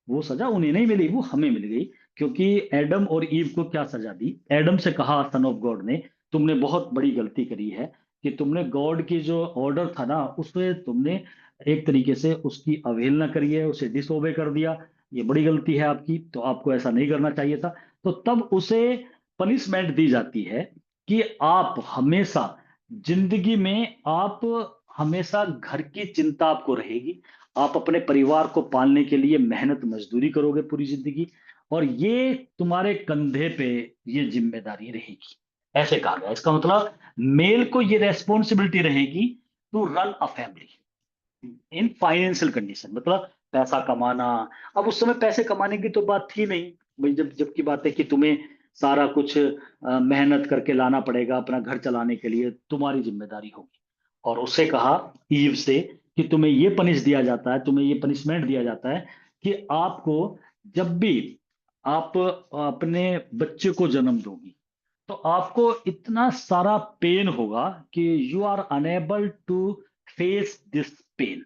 S1: वो सजा उन्हें नहीं मिली, वो हमें मिल गई। क्योंकि एडम और ईव को क्या सजा दी, एडम से कहा सन ऑफ गॉड ने, तुमने बहुत बड़ी गलती करी है, कि तुमने गॉड की जो ऑर्डर था ना, उसमें तुमने एक तरीके से उसकी अवहेलना करी है, उसे डिसओबे कर दिया। ये बड़ी गलती है आपकी, तो आपको ऐसा नहीं करना चाहिए था। तो तब उसे पनिशमेंट दी जाती है कि आप हमेशा जिंदगी में, आप हमेशा घर की चिंता आपको रहेगी, आप अपने परिवार को पालने के लिए मेहनत मजदूरी करोगे पूरी जिंदगी, और ये तुम्हारे कंधे पे ये जिम्मेदारी रहेगी। ऐसे कहा गया, इसका मतलब मेल को ये रेस्पॉन्सिबिलिटी रहेगी to run a family in financial condition, मतलब पैसा कमाना। अब उस समय पैसे कमाने की तो बात थी नहीं भाई, जब जब की बात है कि तुम्हें सारा कुछ मेहनत करके लाना पड़ेगा अपना घर चलाने के लिए, तुम्हारी जिम्मेदारी होगी। और उससे कहा, ईव से, कि तुम्हें ये पनिश दिया जाता है, तुम्हें ये पनिशमेंट दिया जाता है कि आपको, जब भी आप अपने बच्चे को जन्म दोगी, तो आपको इतना सारा पेन होगा कि you are unable to face this pain.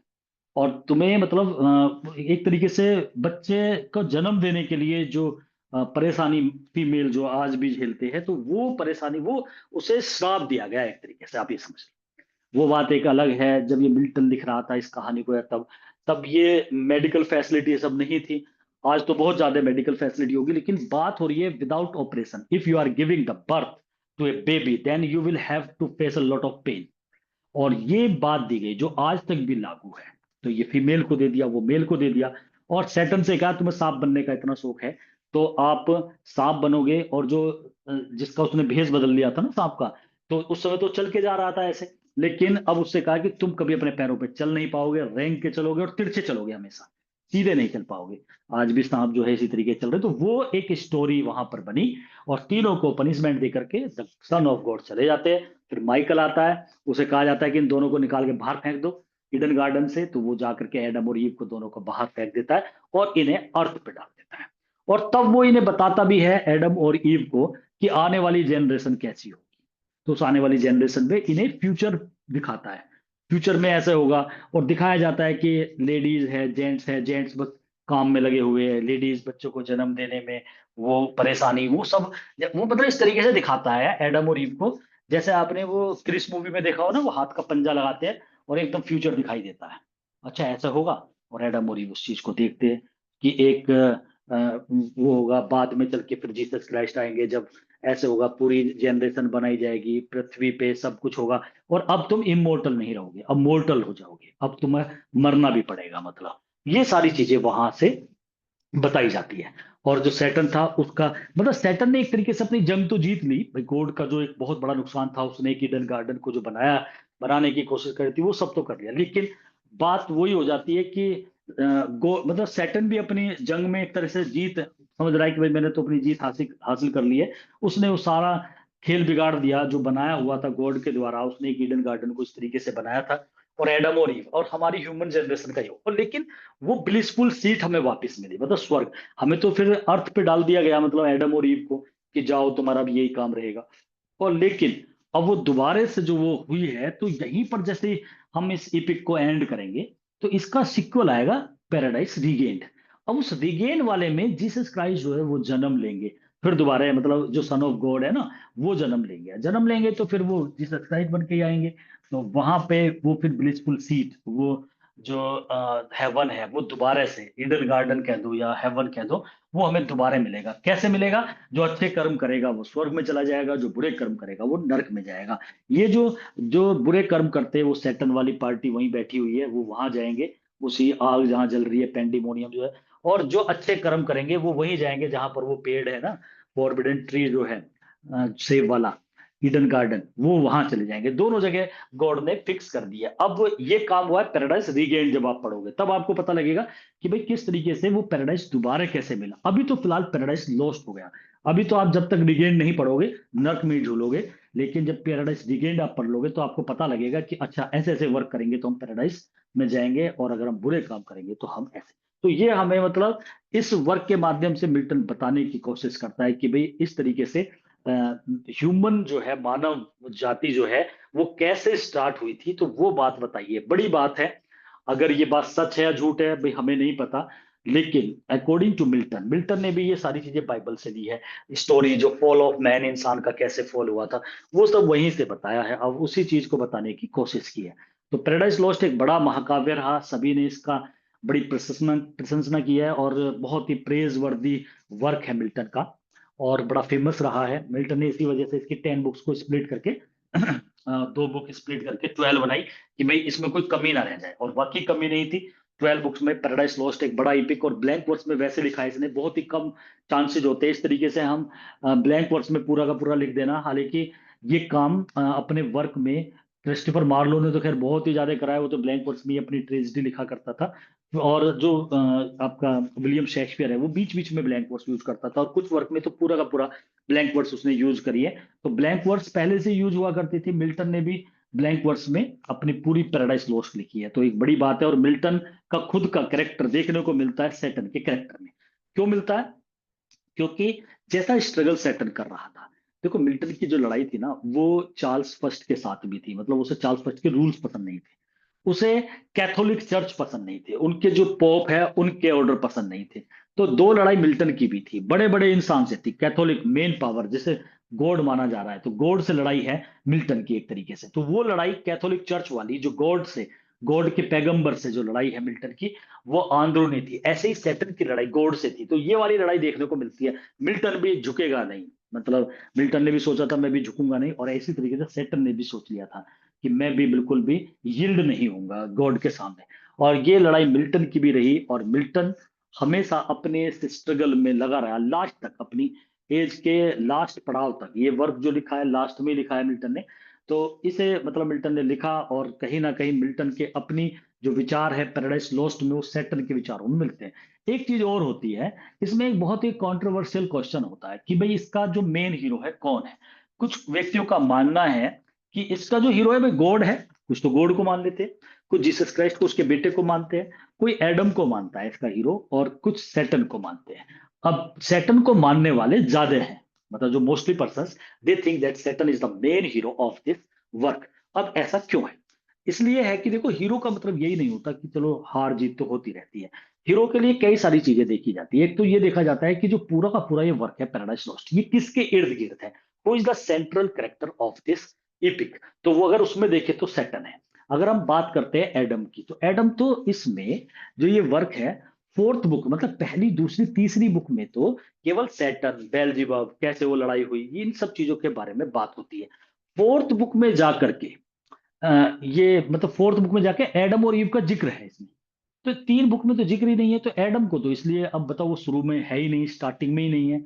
S1: और तुम्हें मतलब एक तरीके से बच्चे को जन्म देने के लिए जो परेशानी फीमेल जो आज भी झेलते हैं, तो वो परेशानी, वो उसे श्राप दिया गया है एक तरीके से, आप ये समझ लो। वो बात एक अलग है, जब ये मिल्टन लिख रहा था इस कहानी को, या तब तब ये मेडिकल फैसिलिटी सब नहीं थी। आज तो बहुत ज्यादा मेडिकल फैसिलिटी होगी, लेकिन बात हो रही है without operation, if you are giving the birth to a baby, then you will have to face a lot of pain. और ये बात दी गई जो आज तक भी लागू है। तो ये फीमेल को दे दिया, वो मेल को दे दिया। और सैटर्न से कहा, तुम्हें सांप बनने का इतना शौक है, तो आप सांप बनोगे। और जो जिसका उसने भेष बदल लिया था ना सांप का, तो उस समय तो चल के जा रहा था ऐसे, लेकिन अब उससे कहा कि तुम कभी अपने पैरों पे चल नहीं पाओगे, रेंग के चलोगे और तिरछे चलोगे हमेशा। सीधे नहीं चल पाओगे। आज भी सांप जो है इसी तरीके चल रहे, तो वो एक स्टोरी वहां पर बनी। और तीनों को पनिशमेंट दे करके द सन ऑफ गॉड चले जाते हैं। फिर माइकल आता है, उसे कहा जाता है कि इन दोनों को निकाल के बाहर फेंक दो ईडन गार्डन से। तो वो जाकर के एडम और ईव को दोनों को बाहर फेंक देता है और इन्हें अर्थ पे डाल देता है। और तब वो इन्हें बताता भी है, एडम और ईव को, कि आने वाली जनरेशन कैसी होगी। तो उस आने वाली जनरेशन में इन्हें फ्यूचर दिखाता है, फ्यूचर में ऐसे होगा। और दिखाया जाता है कि लेडीज है, जेंट्स बस काम में लगे हुए हैं, लेडीज बच्चों को जन्म देने में वो परेशानी, वो सब वो मतलब इस तरीके से दिखाता है एडम और ईव को। जैसे आपने वो क्रिस मूवी में देखा हो ना, वो हाथ का पंजा लगाते हैं और एकदम फ्यूचर दिखाई देता है। अच्छा ऐसा होगा। और एडम और ईव उस चीज को देखते हैं कि एक वो होगा बाद में चल के, फिर जीसस क्राइस्ट आएंगे जब ऐसे होगा, पूरी जनरेशन बनाई जाएगी, पृथ्वी पे सब कुछ होगा। और अब तुम इमोर्टल नहीं रहोगे, अब मोर्टल हो जाओगे, अब तुम्हें मरना भी पड़ेगा। मतलब ये सारी चीजें वहां से बताई जाती है। और जो सैटर्न था उसका, मतलब सैटर्न ने एक तरीके से अपनी जंग तो जीत ली भाई। गॉड का जो एक बहुत बड़ा नुकसान था, उसने एक ईडन गार्डन को जो बनाने की कोशिश करी थी, वो सब तो कर लिया। लेकिन बात वही हो जाती है कि गो मतलब सैटर्न भी अपनी जंग में एक तरह से जीत समझ रहा है कि भाई मैंने तो अपनी जीत हासिल हासिल कर ली है। उसने वो सारा खेल बिगाड़ दिया जो बनाया हुआ था गॉड के द्वारा। उसने एक ईडन गार्डन को इस तरीके से बनाया था, और एडम और ईव और हमारी ह्यूमन जनरेशन का ही हो। और लेकिन वो ब्लिसफुल सीट हमें वापस मिली, मतलब स्वर्ग। हमें तो फिर अर्थ पे डाल दिया गया, मतलब एडम और ईव को, कि जाओ तुम्हारा भी यही काम रहेगा। और लेकिन अब वो दोबारा से जो वो हुई है, तो यहीं पर जैसे हम इस इपिक को एंड करेंगे, तो इसका सिक्वल आएगा, पैराडाइस रीगेन्ड। अब उस रीगेन वाले में जीसस क्राइस्ट जो है वो जन्म लेंगे फिर दोबारा, मतलब जो सन ऑफ गॉड है ना, वो जन्म लेंगे तो फिर वो जीसस क्राइस्ट बन के ही आएंगे। तो वहां पे वो फिर ब्लिसफुल सीट, वो जो हेवन है, वो दोबारा से ईडन गार्डन कह दो या हेवन कह दो, वो हमें दोबारा मिलेगा। कैसे मिलेगा? जो अच्छे कर्म करेगा वो स्वर्ग में चला जाएगा, जो बुरे कर्म करेगा वो नरक में जाएगा। ये जो जो बुरे कर्म करते हैं, वो सैटर्न वाली पार्टी वहीं बैठी हुई है, वो वहां जाएंगे, उसी आग जहां जल रही है, पेंडिमोनियम जो है। और जो अच्छे कर्म करेंगे वो वहीं जाएंगे जहां पर वो पेड़ है ना, फॉरबिडन ट्री जो है, सेब वाला, ईडन गार्डन, वो वहां चले जाएंगे। दोनों जगह गॉड ने फिक्स कर दिया। अब ये काम हुआ है पैराडाइज रीगेन। जब आप पढ़ोगे तब आपको पता लगेगा कि भाई किस तरीके से वो पैराडाइज दोबारा कैसे मिला। अभी तो फिलहाल पैराडाइज लॉस्ट हो गया। अभी तो आप जब तक रिगेन नहीं पढ़ोगे नर्क में ही झूलोगे। लेकिन जब पैराडाइज रिगेन आप पढ़ लोगे तो आपको पता लगेगा कि अच्छा ऐसे ऐसे वर्क करेंगे तो हम पैराडाइज में जाएंगे, और अगर हम बुरे काम करेंगे तो हम ऐसे। तो ये हमें मतलब इस वर्क के माध्यम से मिल्टन बताने की कोशिश करता है कि भाई इस तरीके से ह्यूमन जो है, मानव जाति जो है, वो कैसे स्टार्ट हुई थी। तो वो बात बताइए, बड़ी बात है। अगर ये बात सच है या झूठ है भाई हमें नहीं पता। लेकिन अकॉर्डिंग टू मिल्टन, मिल्टन ने भी ये सारी चीजें बाइबल से ली है। स्टोरी जो फॉल ऑफ मैन, इंसान का कैसे फॉल हुआ था, वो सब वहीं से बताया है। अब उसी चीज को बताने की कोशिश की है। तो पैराडाइज लॉस्ट एक बड़ा महाकाव्य रहा, सभी ने इसका बड़ी प्रशंसना प्रशंसना की है, और बहुत ही प्रेज वर्दी वर्क है मिल्टन का, और बड़ा फेमस रहा है। मिल्टन ने इसी वजह से इसकी 10 बुक्स को स्प्लिट करके दो बुक स्प्लिट करके 12 बनाई, कि भाई इसमें कोई कमी ना रह जाए। और वाकई कमी नहीं थी। 12 बुक्स में पैराडाइज लॉस्ट एक बड़ा इपिक, और ब्लैंक वर्स में वैसे लिखा है इसने, बहुत ही कम चांसेज होते हैं इस तरीके से हम ब्लैंक वर्स में पूरा का पूरा लिख देना। हालांकि ये काम अपने वर्क में क्रिस्टोफर मार्लो ने तो खैर बहुत ही ज्यादा कराया, वो तो ब्लैंक वर्स में ही अपनी ट्रेजेडी लिखा करता था। और जो आपका विलियम शेक्सपियर है, वो बीच बीच में ब्लैंक वर्स यूज करता था, और कुछ वर्क में तो पूरा का पूरा ब्लैंक वर्स उसने यूज करी है। तो ब्लैंक वर्स पहले से यूज हुआ करती थी। मिल्टन ने भी ब्लैंक वर्स में अपनी पूरी पैराडाइज लॉस्ट लिखी है, तो एक बड़ी बात है। और मिल्टन का खुद का कैरेक्टर देखने को मिलता है सैटर्न के कैरेक्टर में। क्यों मिलता है? क्योंकि जैसा स्ट्रगल सैटर्न कर रहा था, देखो मिल्टन की जो लड़ाई थी ना, वो चार्ल्स फर्स्ट के साथ भी थी। मतलब उसे चार्ल्स फर्स्ट के रूल्स पसंद नहीं थे, उसे कैथोलिक चर्च पसंद नहीं थे, उनके जो पोप है उनके ऑर्डर पसंद नहीं थे। तो दो लड़ाई मिल्टन की भी थी, बड़े बड़े इंसान से थी। कैथोलिक मेन पावर जिसे गॉड माना जा रहा है, तो गॉड से लड़ाई है मिल्टन की एक तरीके से। तो वो लड़ाई कैथोलिक चर्च वाली, जो गॉड से, गॉड के पैगंबर से जो लड़ाई है मिल्टन की, वो अंदरूनी थी। ऐसे ही सैटर्न की लड़ाई गॉड से थी। तो ये वाली लड़ाई देखने को मिलती है। मिल्टन भी झुकेगा नहीं, मतलब मिल्टन ने भी सोचा था मैं भी झुकूंगा नहीं, और इसी तरीके से सैटर्न ने भी सोच लिया था कि मैं भी बिल्कुल भी यील्ड नहीं होऊंगा गॉड के सामने। और ये लड़ाई मिल्टन की भी रही, और मिल्टन हमेशा अपने इस स्ट्रगल में लगा रहा लास्ट तक, अपनी एज के लास्ट पड़ाव तक। ये वर्क जो लिखा है लास्ट में लिखा है मिल्टन ने। तो इसे मतलब मिल्टन ने लिखा, और कहीं ना कहीं मिल्टन के अपनी जो विचार है पैराडाइस लॉस्ट में वो सैटर्न के विचारों में मिलते हैं। एक चीज और होती है, इसमें एक बहुत ही कंट्रोवर्शियल क्वेश्चन होता है कि भाई इसका जो मेन हीरो है कौन है। कुछ व्यक्तियों का मानना है कि इसका जो हीरो है भाई गॉड है, कुछ तो गॉड को मान लेते हैं, कुछ जीसस क्राइस्ट को उसके बेटे को मानते हैं, कोई एडम को मानता है इसका हीरो, और कुछ सैटर्न को मानते हैं। अब सैटर्न को मानने वाले ज्यादा हैं, मतलब जो mostly person they think that Saturn is the main hero of this work. अब ऐसा क्यों है? इसलिए है कि देखो, हीरो का मतलब यही नहीं होता कि चलो हार जीत तो होती रहती है। हीरो के लिए कई सारी चीजें देखी जाती है। एक तो ये देखा जाता है कि जो पूरा का पूरा ये वर्क है पैराडाइस लॉस्ट, ये किसके इर्द गिर्द है, who is the central character of this EPIC. तो वो अगर उसमें देखे तो सैटर्न है। अगर हम बात करते हैं एडम की, तो एडम तो इसमें जो ये वर्क है, फोर्थ बुक मतलब पहली दूसरी तीसरी बुक में तो केवल सैटर्न बेल्जिबब कैसे वो लड़ाई हुई इन सब चीजों के बारे में बात होती है। फोर्थ बुक में जाकर के ये मतलब फोर्थ बुक में जाके एडम और ईव का जिक्र है इसमें। तो तीन बुक में तो जिक्र ही नहीं है, तो एडम को तो इसलिए अब बताओ वो शुरू में है ही नहीं, स्टार्टिंग में ही नहीं है,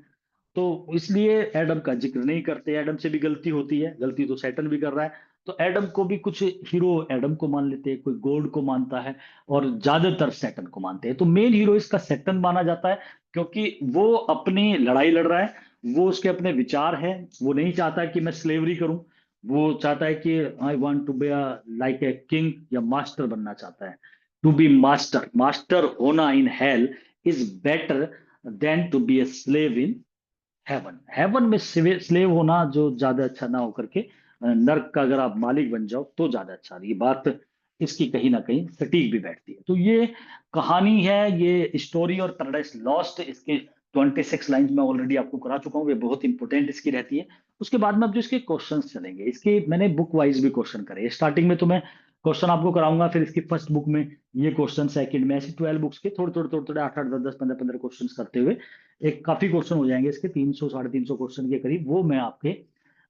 S1: तो इसलिए एडम का जिक्र नहीं करते। एडम से भी गलती होती है, गलती तो सैटर्न भी कर रहा है, तो एडम को भी कुछ हीरो एडम को मान लेते हैं, कोई गॉड को मानता है, और ज्यादातर सैटर्न को मानते हैं। तो मेन हीरो इसका सैटर्न माना जाता है, क्योंकि वो अपनी लड़ाई लड़ रहा है, वो उसके अपने विचार है, वो नहीं चाहता कि मैं स्लेवरी करूं, वो चाहता है कि I want to be like a king, या मास्टर बनना चाहता है। टू बी मास्टर, मास्टर होना in hell is better than to be a slave in heaven. Heaven में स्लेव होना जो ज्यादा अच्छा ना होकर के नर्क का अगर आप मालिक बन जाओ तो ज्यादा अच्छा। ये बात इसकी कहीं ना कहीं सटीक भी बैठती है। तो ये कहानी है, ये स्टोरी और पैराडाइस लॉस्ट, इसके 26 लाइन मैं ऑलरेडी आपको करा चुका हूँ, ये बहुत इंपॉर्टेंट इसकी रहती है। उसके बाद में अब जो इसके क्वेश्चंस चलेंगे, इसके मैंने बुक वाइज भी क्वेश्चन करे। स्टार्टिंग में तो मैं क्वेश्चन आपको कराऊंगा, फिर इसकी फर्स्ट बुक में ये क्वेश्चन, सेकंड में, ऐसे 12 बुक्स के थोड़े थोड़े 8 8 10 10 15 15 क्वेश्चंस करते हुए एक काफी क्वेश्चन हो जाएंगे इसके, 300 350 क्वेश्चन के करीब, वो मैं आपके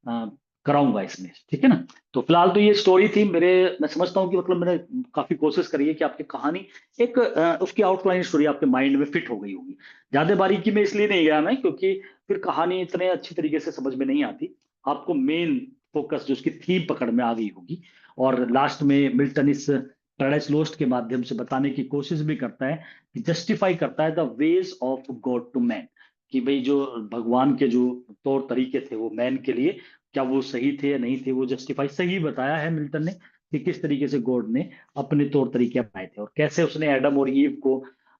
S1: अ, कराऊंगा इसमें, ठीक है ना। तो फिलहाल तो ये स्टोरी थी मेरे। मैं समझता हूँ कि मतलब मैंने काफी कोशिश करी है कि आपकी कहानी एक उसकी आउटलाइन स्टोरी आपके माइंड में फिट हो गई होगी। ज्यादा बारीकी में इसलिए नहीं गया मैं, क्योंकि फिर कहानी इतने अच्छी तरीके से समझ में नहीं आती। आपको मेन फोकस जो उसकी थीम पकड़ में आ गई होगी। और लास्ट में मिल्टन इस पैराडाइस लोस्ट के माध्यम से बताने की कोशिश भी करता है, जस्टिफाई करता है the ways of God to man, कि भाई जो भगवान के जो तौर तरीके थे वो मैन के लिए, क्या वो सही थे या नहीं थे, वो जस्टिफाई सही बताया है मिल्टन ने, कि किस तरीके से गॉड ने अपने तौर तरीके अपनाए थे, और कैसे उसने एडम और ईव को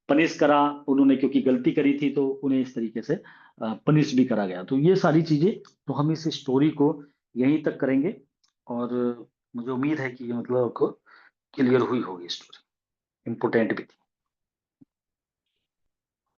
S1: पनिश करा। उन्होंने क्योंकि गलती करी थी तो उन्हें इस तरीके से पनिश भी करा गया। तो ये सारी चीजें तो हम इस स्टोरी को यहीं तक करेंगे, और मुझे उम्मीद है कि ये मतलब क्लियर हुई होगी स्टोरी, इंपोर्टेंट भी थी।